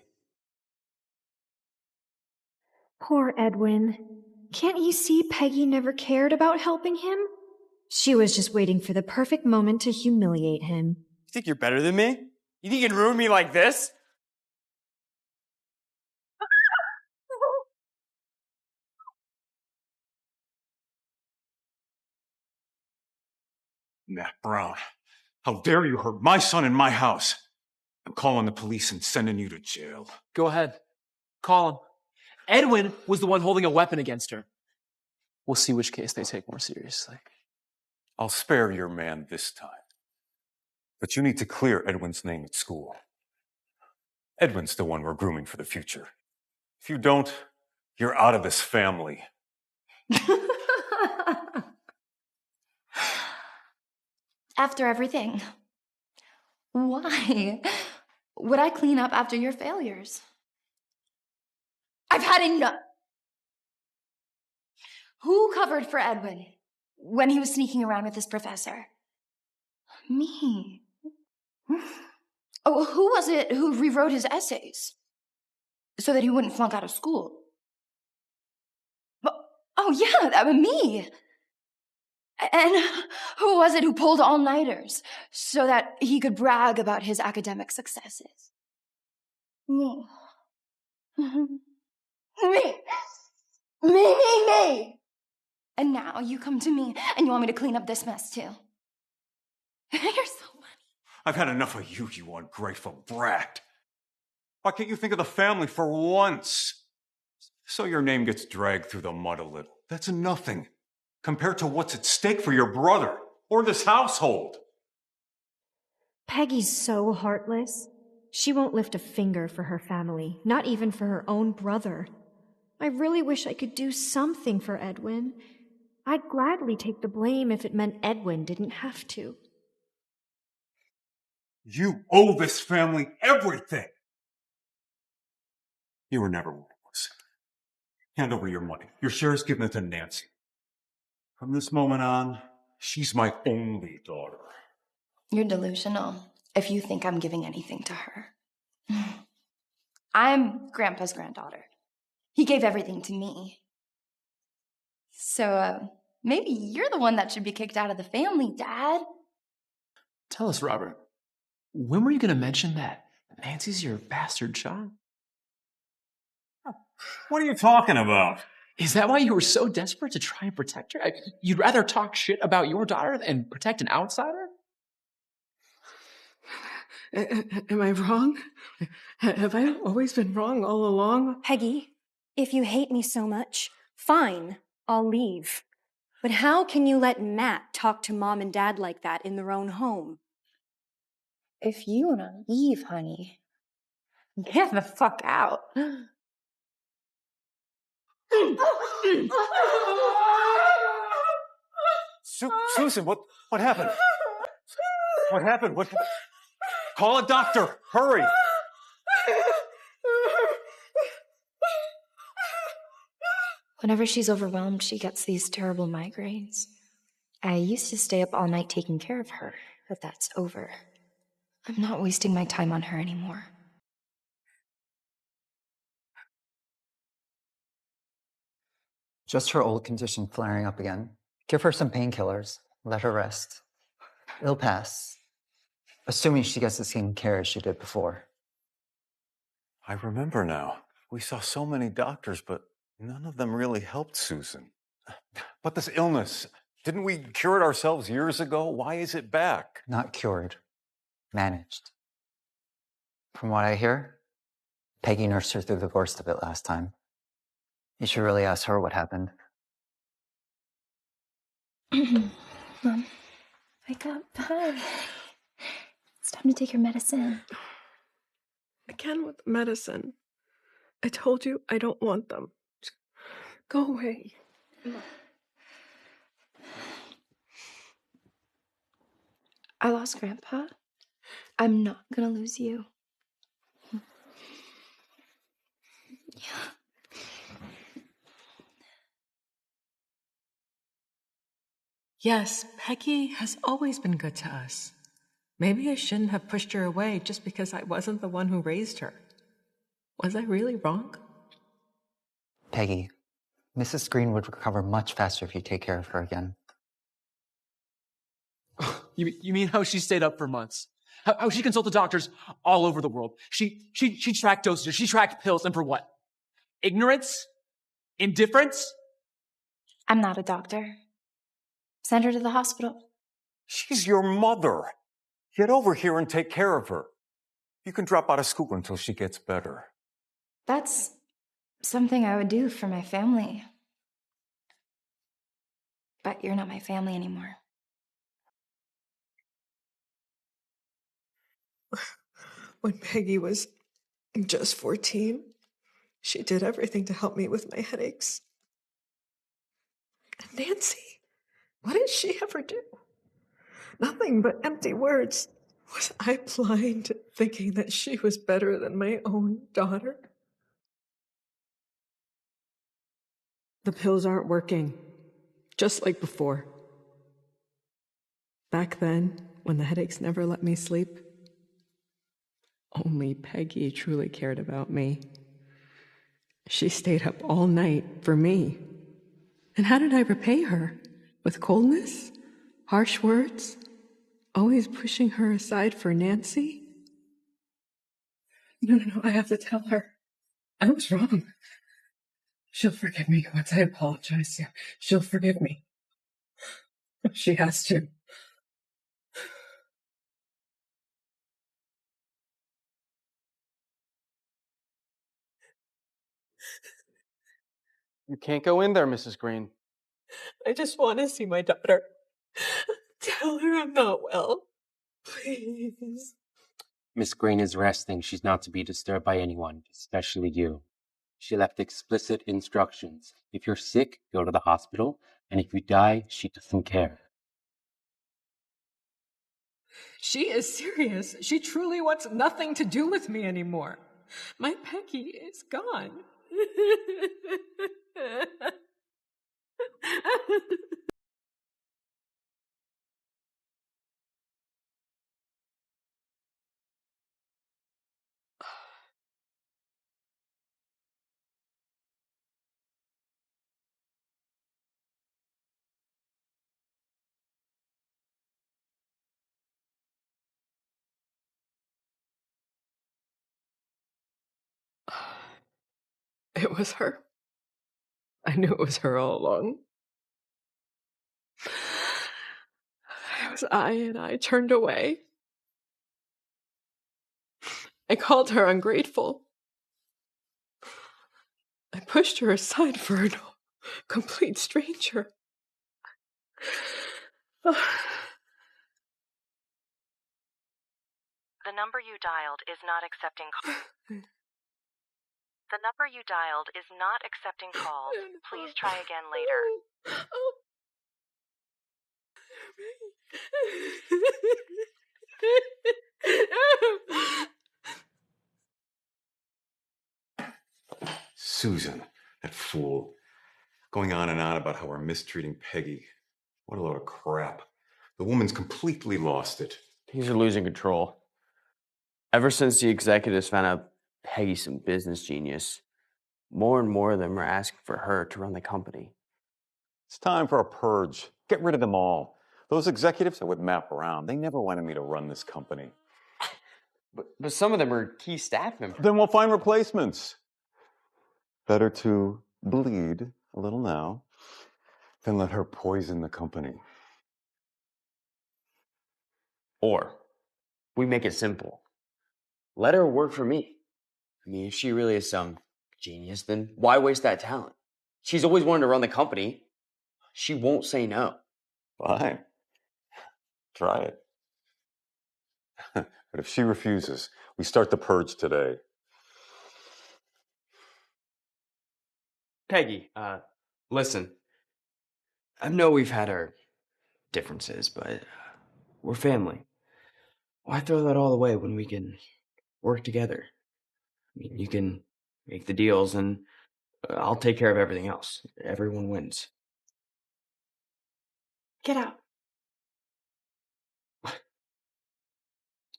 Poor Edwin. Can't you see Peggy never cared about helping him? She was just waiting for the perfect moment to humiliate him. You think you're better than me? You think you can ruin me like this? Matt Brown, how dare you hurt my son in my house? I'm calling the police and sending you to jail. Go ahead. Call him. Edwin was the one holding a weapon against her. We'll see which case they take more seriously. I'll spare your man this time. But you need to clear Edwin's name at school. Edwin's the one we're grooming for the future. If you don't, you're out of this family. After everything, why would I clean up after your failures? I've had enough. Who covered for Edwin when he was sneaking around with his professor? Me. Oh, who was it who rewrote his essays so that he wouldn't flunk out of school? Oh, yeah, that was me. And who was it who pulled all-nighters so that he could brag about his academic successes? Me. Me. And now you come to me and you want me to clean up this mess too. You're so funny. I've had enough of you, you ungrateful brat. Why can't you think of the family for once? So your name gets dragged through the mud a little. That's nothing compared to what's at stake for your brother or this household. Peggy's so heartless. She won't lift a finger for her family, not even for her own brother. I really wish I could do something for Edwin. I'd gladly take the blame if it meant Edwin didn't have to. You owe this family everything. You were never one of us. Hand over your money. Your share is given to Nancy. From this moment on, she's my only daughter. You're delusional if you think I'm giving anything to her. I'm Grandpa's granddaughter. He gave everything to me. So, maybe you're the one that should be kicked out of the family, Dad. Tell us, Robert, when were you going to mention that Nancy's your bastard child? What are you talking about? Is that why you were so desperate to try and protect her? You'd rather talk shit about your daughter than protect an outsider? Am I wrong? Have I always been wrong all along? Peggy, if you hate me so much, fine, I'll leave. But how can you let Matt talk to Mom and Dad like that in their own home? If you want to leave, honey, get the fuck out. Susan, what happened? What happened? What? Call a doctor! Hurry! Whenever she's overwhelmed, she gets these terrible migraines. I used to stay up all night taking care of her, but that's over. I'm not wasting my time on her anymore. Just her old condition flaring up again. Give her some painkillers. Let her rest. It'll pass. Assuming she gets the same care as she did before. I remember now. We saw so many doctors, but none of them really helped Susan. But this illness, didn't we cure it ourselves years ago? Why is it back? Not cured. Managed. From what I hear, Peggy nursed her through the worst of it last time. You should really ask her what happened. Mom, wake up. Hi. It's time to take your medicine. Again with the medicine. I told you I don't want them. Go away. I lost Grandpa. I'm not gonna lose you. Yes, Peggy has always been good to us. Maybe I shouldn't have pushed her away just because I wasn't the one who raised her. Was I really wrong? Peggy, Mrs. Green would recover much faster if you take care of her again. You mean how she stayed up for months? How she consulted doctors all over the world? She tracked dosages, she tracked pills, and for what? Ignorance? Indifference? I'm not a doctor. Send her to the hospital. She's your mother. Get over here and take care of her. You can drop out of school until she gets better. That's something I would do for my family. But you're not my family anymore. When Peggy was just 14, she did everything to help me with my headaches. And Nancy, what did she ever do? Nothing but empty words. Was I blind, thinking that she was better than my own daughter? The pills aren't working, just like before. Back then, when the headaches never let me sleep, only Peggy truly cared about me. She stayed up all night for me. And how did I repay her? With coldness? Harsh words? Always pushing her aside for Nancy? No, I have to tell her. I was wrong. She'll forgive me once I apologize to you. She'll forgive me. She has to. You can't go in there, Mrs. Green. I just want to see my daughter. Tell her I'm not well. Please. Miss Green is resting. She's not to be disturbed by anyone, especially you. She left explicit instructions. If you're sick, go to the hospital, and if you die, she doesn't care. She is serious. She truly wants nothing to do with me anymore. My Peggy is gone. It was her. I knew it was her all along. It was and I turned away. I called her ungrateful. I pushed her aside for a complete stranger. The number you dialed is not accepting calls. The number you dialed is not accepting calls. Please try again later. Susan, that fool. Going on and on about how we're mistreating Peggy. What a load of crap. The woman's completely lost it. Things are losing control. Ever since the executives found out Peggy's some business genius, more and more of them are asking for her to run the company. It's time for a purge. Get rid of them all. Those executives I would map around. They never wanted me to run this company. But some of them are key staff members. Then we'll find replacements. Better to bleed a little now than let her poison the company. Or we make it simple. Let her work for me. I mean, if she really is some genius, then why waste that talent? She's always wanted to run the company. She won't say no. Fine. Try it. But if she refuses, we start the purge today. Peggy, listen. I know we've had our differences, but we're family. Why throw that all away when we can work together? I mean, you can make the deals, and I'll take care of everything else. Everyone wins. Get out.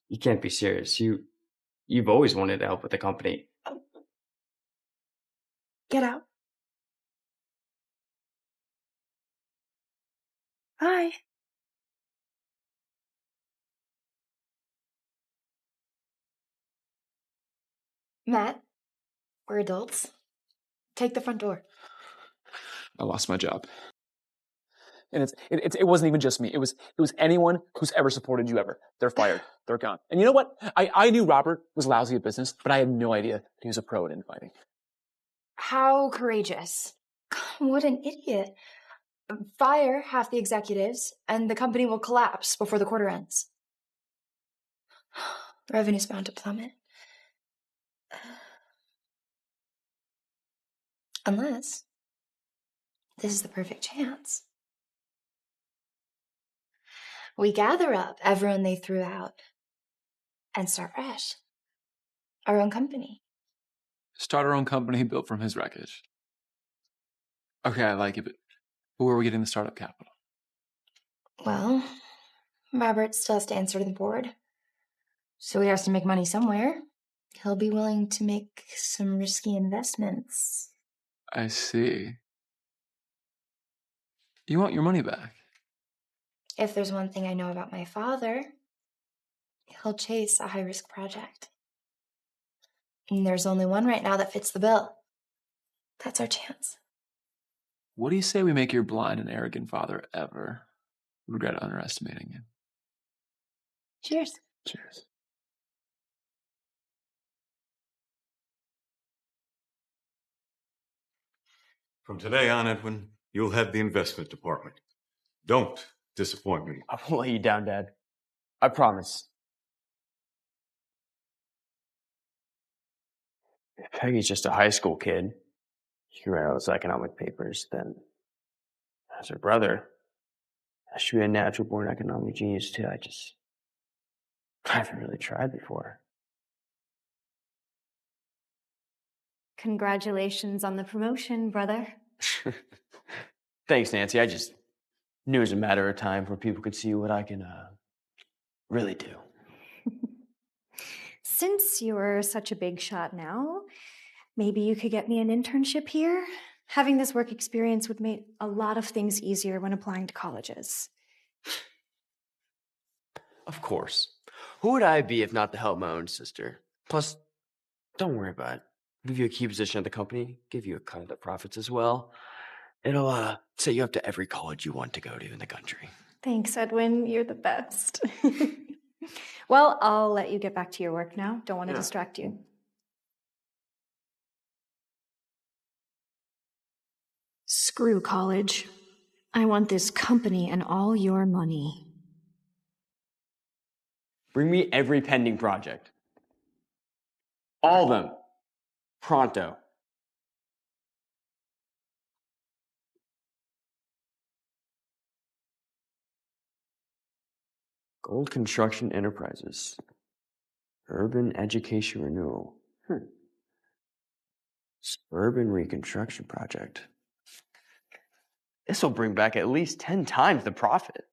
You can't be serious. You've always wanted to help with the company. Get out. Bye. Matt, we're adults. Take the front door. I lost my job. And it wasn't even just me. It was anyone who's ever supported you ever. They're fired. They're gone. And you know what? I knew Robert was lousy at business, but I had no idea that he was a pro at infighting. How courageous. What an idiot. Fire half the executives, and the company will collapse before the quarter ends. Revenue's bound to plummet. Unless this is the perfect chance. We gather up everyone they threw out and start fresh. Our own company. Start our own company built from his wreckage. Okay, I like it, but where are we getting the startup capital? Well, Robert still has to answer to the board. So he has to make money somewhere. He'll be willing to make some risky investments. I see. You want your money back? If there's one thing I know about my father, he'll chase a high-risk project. And there's only one right now that fits the bill. That's our chance. What do you say we make your blind and arrogant father ever regret underestimating you? Cheers. Cheers. From today on, Edwin, you'll head the investment department. Don't disappoint me. I won't let you down, Dad. I promise. If Peggy's just a high school kid, she can write all those economic papers, then as her brother, I should be a natural-born economic genius, too. I haven't really tried before. Congratulations on the promotion, brother. Thanks, Nancy. I just knew it was a matter of time before people could see what I can really do. Since you're such a big shot now, maybe you could get me an internship here? Having this work experience would make a lot of things easier when applying to colleges. Of course. Who would I be if not to help my own sister? Plus, don't worry about it. Give you a key position at the company, give you a cut of the profits as well. It'll set you up to every college you want to go to in the country. Thanks, Edwin. You're the best. Well, I'll let you get back to your work now. Don't want to distract you. Screw college. I want this company and all your money. Bring me every pending project. All of them. Pronto. Gold Construction Enterprises. Urban Education Renewal. Suburban Reconstruction Project. This will bring back at least 10 times the profit.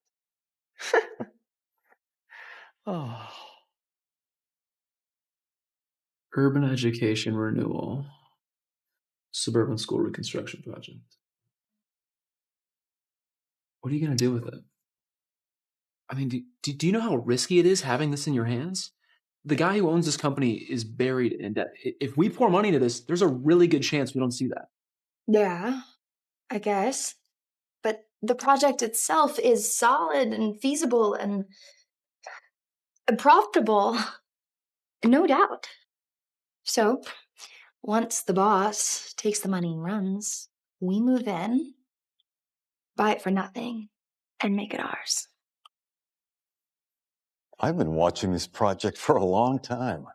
Oh. Urban Education Renewal. Suburban School Reconstruction Project. What are you going to do with it? I mean, do you know how risky it is having this in your hands? The guy who owns this company is buried in debt. If we pour money into this, there's a really good chance we don't see that. Yeah, I guess. But the project itself is solid and feasible and profitable. No doubt. So, once the boss takes the money and runs, we move in, buy it for nothing, and make it ours. I've been watching this project for a long time.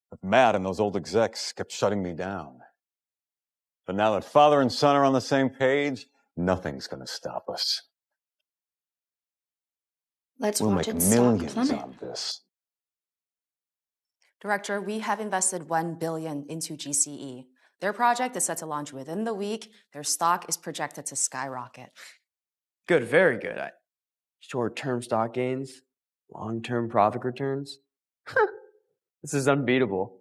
But Matt and those old execs kept shutting me down. But now that father and son are on the same page, nothing's going to stop us. We'll make watch it millions plummet. on this. Director, we have invested $1 billion into GCE. Their project is set to launch within the week. Their stock is projected to skyrocket. Good, very good. Short-term stock gains, long-term profit returns. This is unbeatable.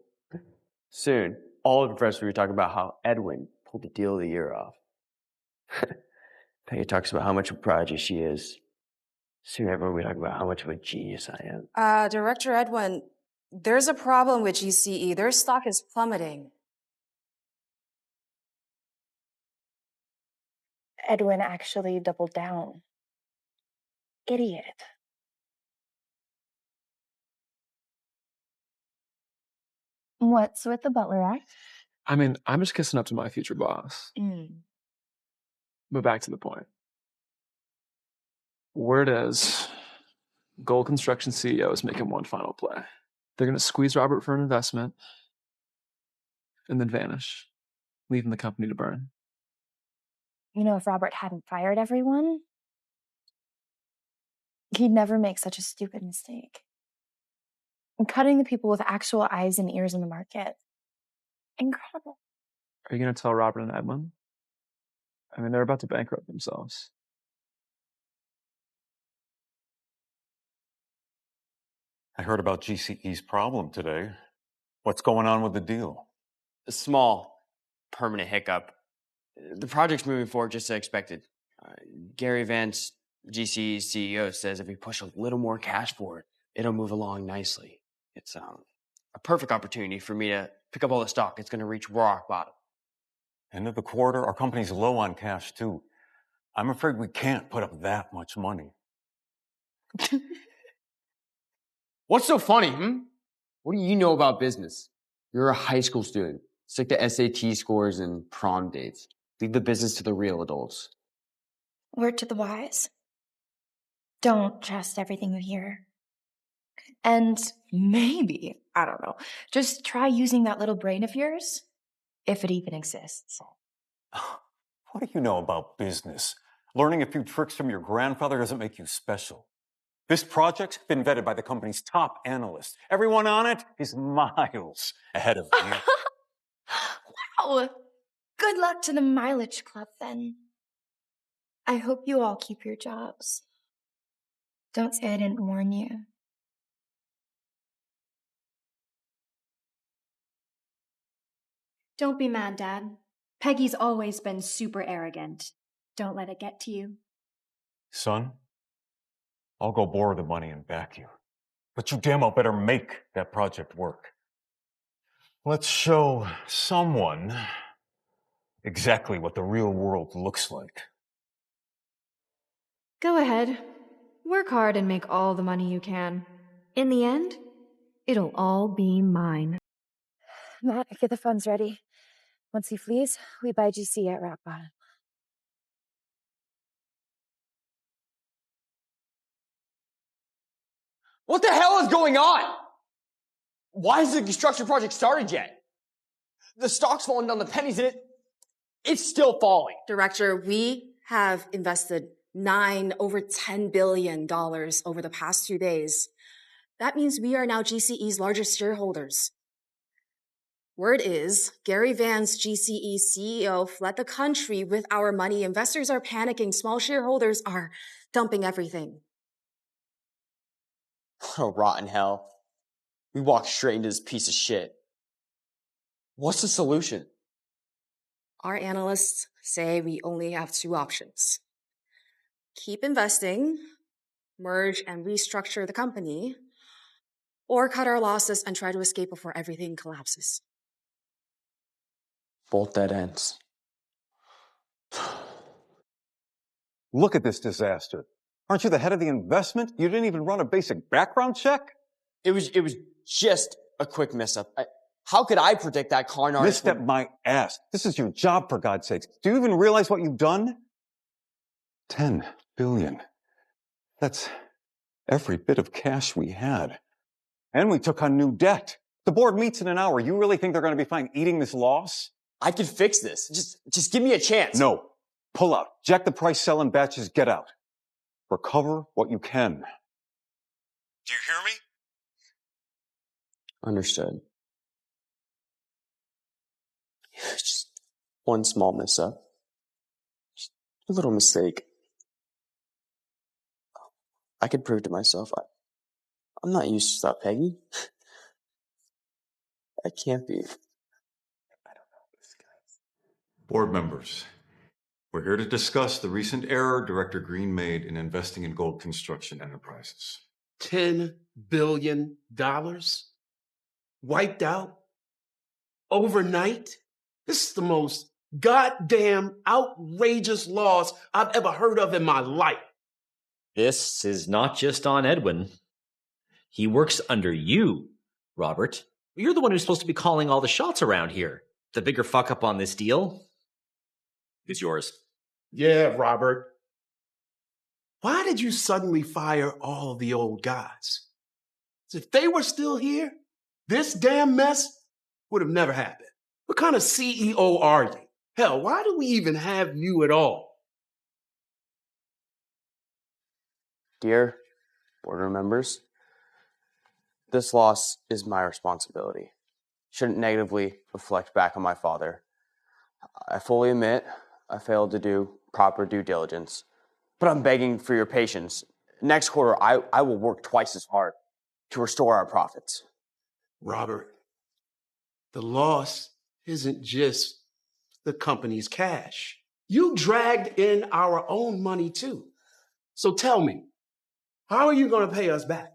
Soon, all of the press will be talking about how Edwin pulled the deal of the year off. Peggy talks about how much of a prodigy she is. Soon everyone will be talking about how much of a genius I am. Director Edwin, there's a problem with GCE. Their stock is plummeting. Edwin actually doubled down. Idiot. What's with the butler act? I mean, I'm just kissing up to my future boss. But back to the point. Word is, Gold Construction CEO is making one final play. They're going to squeeze Robert for an investment and then vanish, leaving the company to burn. You know, if Robert hadn't fired everyone, he'd never make such a stupid mistake. And cutting the people with actual eyes and ears in the market. Incredible. Are you going to tell Robert and Edwin? I mean, they're about to bankrupt themselves. I heard about GCE's problem today. What's going on with the deal? A small, permanent hiccup. The project's moving forward just as expected. Gary Vance, GCE's CEO, says if we push a little more cash forward, it'll move along nicely. It's a perfect opportunity for me to pick up all the stock. It's going to reach rock bottom. End of the quarter, our company's low on cash, too. I'm afraid we can't put up that much money. What's so funny, What do you know about business? You're a high school student. Stick to SAT scores and prom dates. Leave the business to the real adults. Word to the wise. Don't trust everything you hear. And maybe, I don't know, just try using that little brain of yours, if it even exists. What do you know about business? Learning a few tricks from your grandfather doesn't make you special. This project's been vetted by the company's top analysts. Everyone on it is miles ahead of me. Wow! Good luck to the mileage club, then. I hope you all keep your jobs. Don't say I didn't warn you. Don't be mad, Dad. Peggy's always been super arrogant. Don't let it get to you. Son, I'll go borrow the money and back you. But you damn well better make that project work. Let's show someone exactly what the real world looks like. Go ahead. Work hard and make all the money you can. In the end, it'll all be mine. Matt, get the funds ready. Once he flees, we buy GC at rock bottom. What the hell is going on? Why hasn't the construction project started yet? The stock's falling down the pennies and it's still falling. Director, we have invested over $10 billion over the past 2 days. That means we are now GCE's largest shareholders. Word is, Gary Vance, GCE's CEO, fled the country with our money. Investors are panicking. Small shareholders are dumping everything. Oh, rotten hell. We walked straight into this piece of shit. What's the solution? Our analysts say we only have 2 options. Keep investing, merge and restructure the company, or cut our losses and try to escape before everything collapses. Both dead ends. Look at this disaster. Aren't you the head of the investment? You didn't even run a basic background check? It was just a quick mess-up. How could I predict that con artist? Misstep my ass. This is your job, for God's sakes. Do you even realize what you've done? 10 billion. That's every bit of cash we had. And we took on new debt. The board meets in an hour. You really think they're going to be fine eating this loss? I can fix this. Just give me a chance. No. Pull out. Jack the price, sell in batches, get out. Recover what you can. Do you hear me? Understood. Just One small mess-up. Just a little mistake. I could prove to myself I'm not used to stuff, Peggy. I can't be. Board members, we're here to discuss the recent error Director Green made in investing in gold construction enterprises. $10 billion? Wiped out? Overnight? This is the most goddamn outrageous loss I've ever heard of in my life. This is not just on Edwin. He works under you, Robert. You're the one who's supposed to be calling all the shots around here. The bigger fuck up on this deal is yours. Yeah, Robert. Why did you suddenly fire all the old guys? If they were still here, this damn mess would have never happened. What kind of CEO are you? Hell, why do we even have you at all? Dear boardroom members, this loss is my responsibility. Shouldn't negatively reflect back on my father. I fully admit I failed to do proper due diligence, but I'm begging for your patience. Next quarter, I will work twice as hard to restore our profits. Robert, the loss isn't just the company's cash. You dragged in our own money too. So tell me, how are you going to pay us back?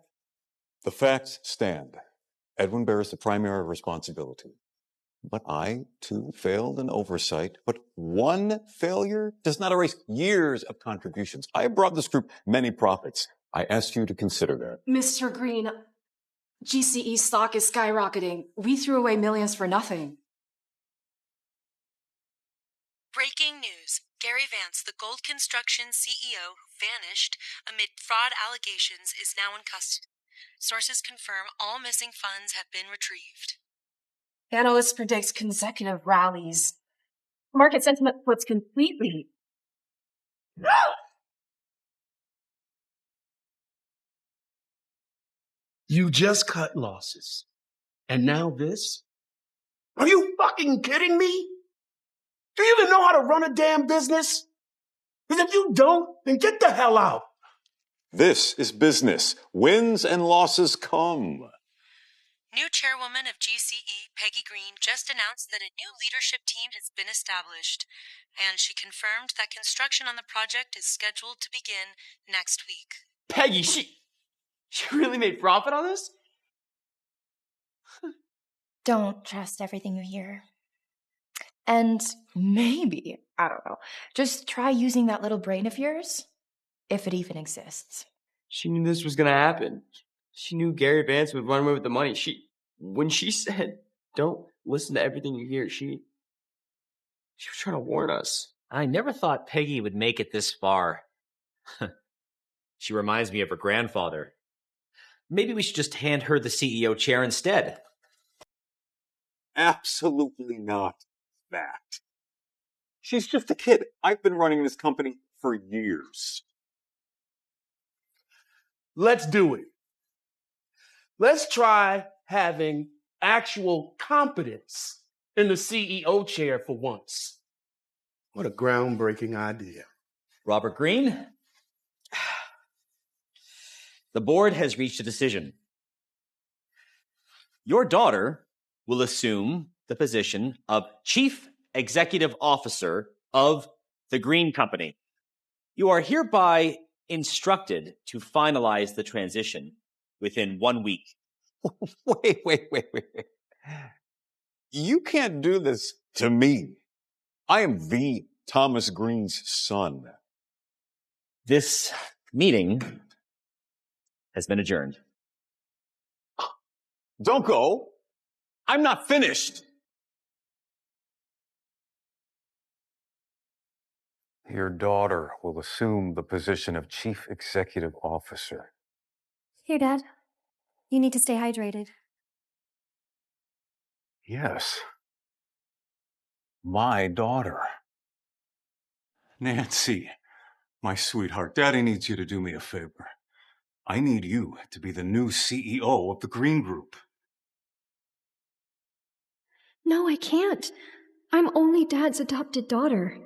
The facts stand. Edwin bears the primary responsibility. But I, too, failed in oversight. But one failure does not erase years of contributions. I have brought this group many profits. I ask you to consider that. Mr. Green, GCE stock is skyrocketing. We threw away millions for nothing. Breaking news. Gary Vance, the gold construction CEO who vanished amid fraud allegations, is now in custody. Sources confirm all missing funds have been retrieved. Analysts predict consecutive rallies. Market sentiment flips completely. You just cut losses. And now this? Are you fucking kidding me? Do you even know how to run a damn business? Because if you don't, then get the hell out. This is business. Wins and losses come. New chairwoman of GCE, Peggy Green, just announced that a new leadership team has been established, and she confirmed that construction on the project is scheduled to begin next week. Peggy, she really made profit on this? Don't trust everything you hear. And maybe, I don't know, just try using that little brain of yours, if it even exists. She knew this was going to happen. She knew Gary Vance would run away with the money. When she said, don't listen to everything you hear, she was trying to warn us. I never thought Peggy would make it this far. She reminds me of her grandfather. Maybe we should just hand her the CEO chair instead. Absolutely not that. She's just a kid. I've been running this company for years. Let's do it. Let's try having actual competence in the CEO chair for once. What a groundbreaking idea. Robert Green, the board has reached a decision. Your daughter will assume the position of Chief Executive Officer of the Green Company. You are hereby instructed to finalize the transition within 1 week. Wait. You can't do this to me. I am the Thomas Green's son. This meeting has been adjourned. Don't go. I'm not finished. Your daughter will assume the position of Chief Executive Officer. Here, Dad. You need to stay hydrated. Yes. My daughter. Nancy, my sweetheart, Daddy needs you to do me a favor. I need you to be the new CEO of the Green Group. No, I can't. I'm only Dad's adopted daughter.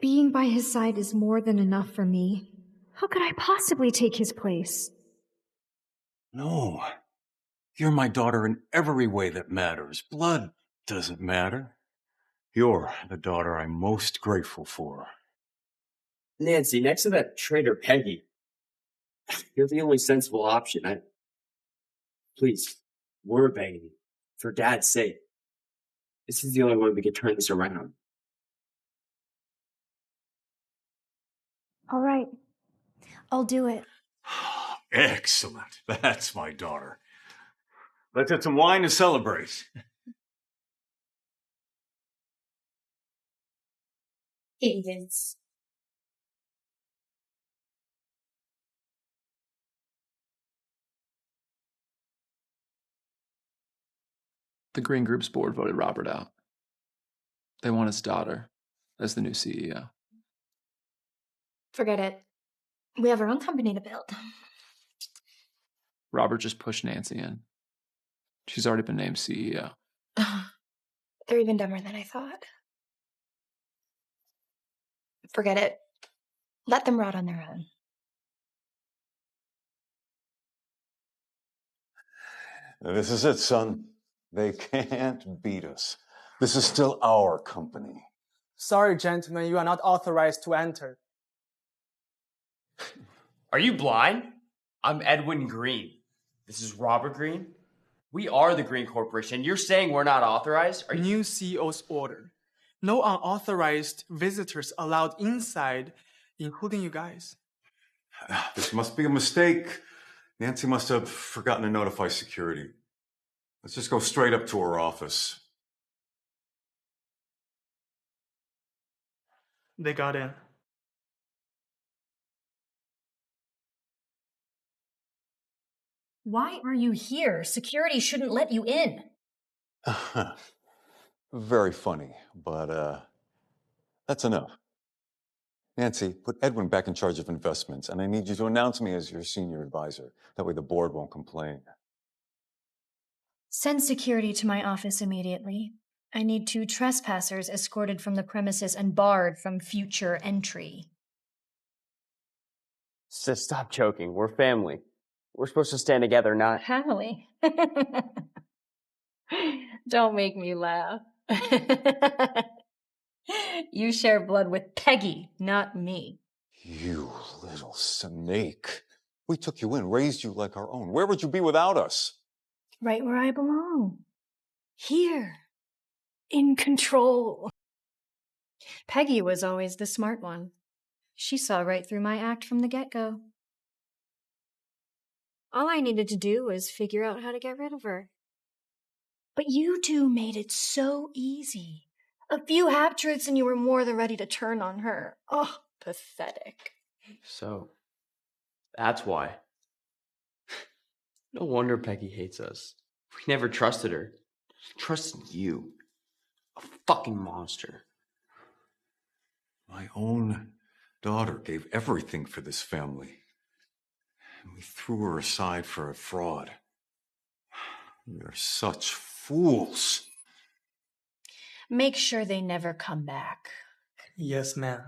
Being by his side is more than enough for me. How could I possibly take his place? No. You're my daughter in every way that matters. Blood doesn't matter. You're the daughter I'm most grateful for. Nancy, next to that traitor Peggy, you're the only sensible option. Please, we're begging you, for Dad's sake. This is the only way we can turn this around. All right. I'll do it. Excellent. That's my daughter. Let's get some wine to celebrate. Idiots. The Green Group's board voted Robert out. They want his daughter as the new CEO. Forget it. We have our own company to build. Robert just pushed Nancy in. She's already been named CEO. They're even dumber than I thought. Forget it. Let them rot on their own. This is it, son. They can't beat us. This is still our company. Sorry, gentlemen, you are not authorized to enter. Are you blind? I'm Edwin Green. This is Robert Green. We are the Green Corporation. You're saying we're not authorized? Are you... New CEO's order. No unauthorized visitors allowed inside, including you guys. This must be a mistake. Nancy must have forgotten to notify security. Let's just go straight up to her office. They got in. Why are you here? Security shouldn't let you in. Very funny, but that's enough. Nancy, put Edwin back in charge of investments, and I need you to announce me as your senior advisor. That way the board won't complain. Send security to my office immediately. I need 2 trespassers escorted from the premises and barred from future entry. Sis, stop joking. We're family. We're supposed to stand together, not... Family? Don't make me laugh. You share blood with Peggy, not me. You little snake. We took you in, raised you like our own. Where would you be without us? Right where I belong. Here. In control. Peggy was always the smart one. She saw right through my act from the get-go. All I needed to do was figure out how to get rid of her. But you 2 made it so easy. A few half-truths and you were more than ready to turn on her. Oh, pathetic. So, that's why. No wonder Peggy hates us. We never trusted her. She trusted you. A fucking monster. My own daughter gave everything for this family. And we threw her aside for a fraud. You're such fools. Make sure they never come back. Yes, ma'am.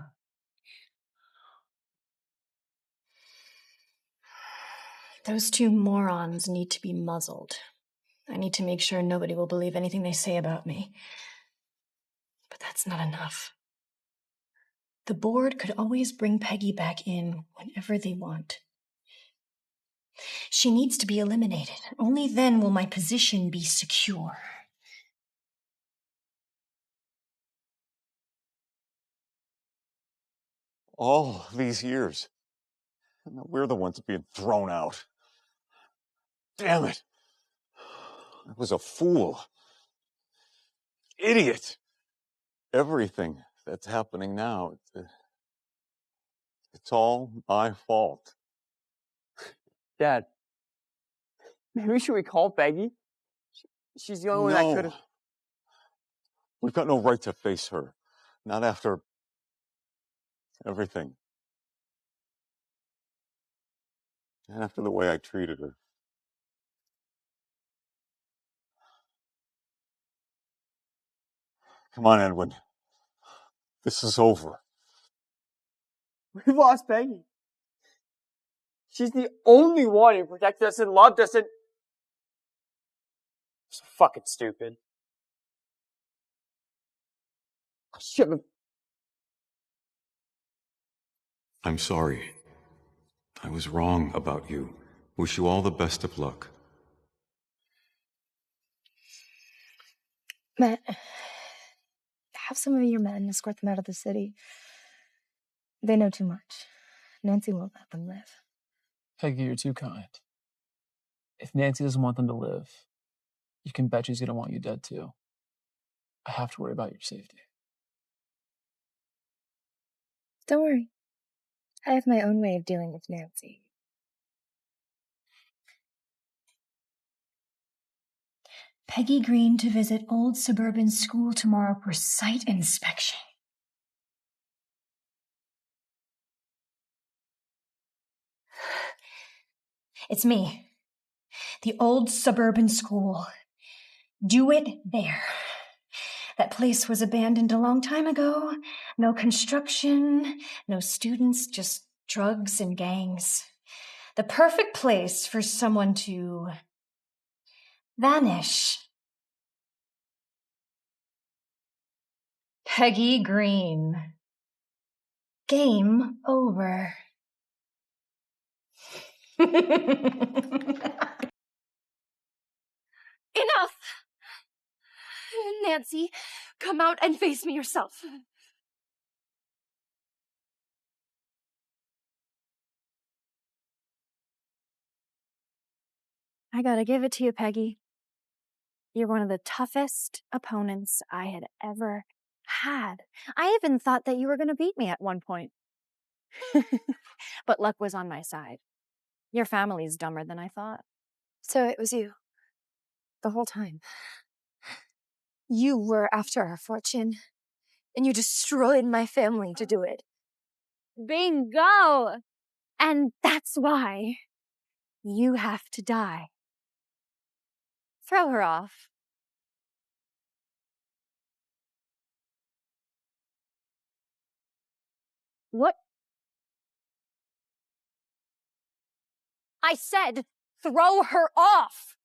Those 2 morons need to be muzzled. I need to make sure nobody will believe anything they say about me. But that's not enough. The board could always bring Peggy back in whenever they want. She needs to be eliminated. Only then will my position be secure. All these years. And we're the ones being thrown out. Damn it. I was a fool. Idiot. Everything that's happening now, it's all my fault. Dad, maybe should we call Peggy? She's the only one that could have... We've got no right to face her. Not after everything. And after the way I treated her. Come on, Edwin. This is over. We've lost Peggy. She's the only one who protected us and loved us and... So fucking stupid. I should have... I'm sorry. I was wrong about you. Wish you all the best of luck. Matt, have some of your men escort them out of the city. They know too much. Nancy won't let them live. Peggy, you're too kind. If Nancy doesn't want them to live, you can bet she's going to want you dead too. I have to worry about your safety. Don't worry. I have my own way of dealing with Nancy. Peggy Green to visit old suburban school tomorrow for site inspection. It's me. The old suburban school. Do it there. That place was abandoned a long time ago. No construction, no students, just drugs and gangs. The perfect place for someone to vanish. Peggy Green. Game over. Enough! Nancy, come out and face me yourself. I gotta give it to you, Peggy. You're one of the toughest opponents I had ever had. I even thought that you were gonna beat me at one point. But luck was on my side. Your family's dumber than I thought. So it was you. The whole time. You were after our fortune, and you destroyed my family to do it. Bingo! And that's why you have to die. Throw her off. What? I said, throw her off!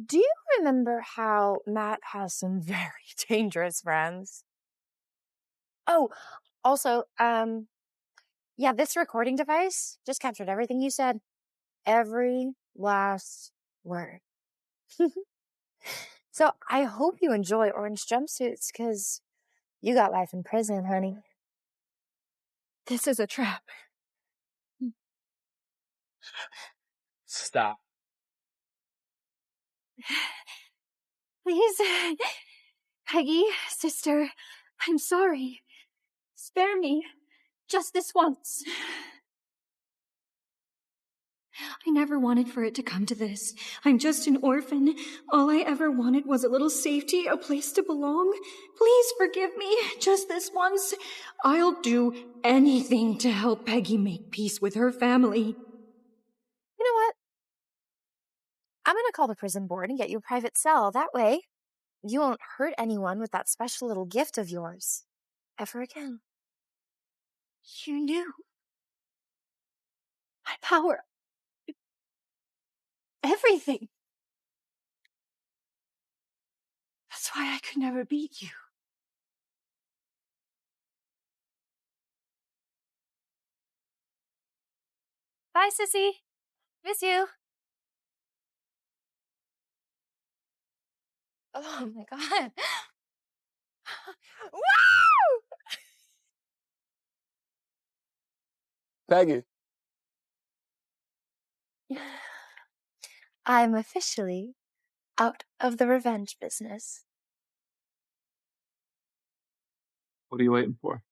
Do you remember how Matt has some very dangerous friends? Oh, also, yeah, this recording device just captured everything you said. Every last word. So I hope you enjoy orange jumpsuits, because you got life in prison, honey. This is a trap. Stop. Please, Peggy, sister, I'm sorry. Spare me, just this once. I never wanted for it to come to this. I'm just an orphan. All I ever wanted was a little safety, a place to belong. Please forgive me, just this once. I'll do anything to help Peggy make peace with her family. You know what? I'm gonna call the prison board and get you a private cell. That way, you won't hurt anyone with that special little gift of yours. Ever again. You knew. My power. Everything. That's why I could never beat you. Bye, sissy. Miss you. Oh my god. Woo! Peggy. I'm officially out of the revenge business. What are you waiting for?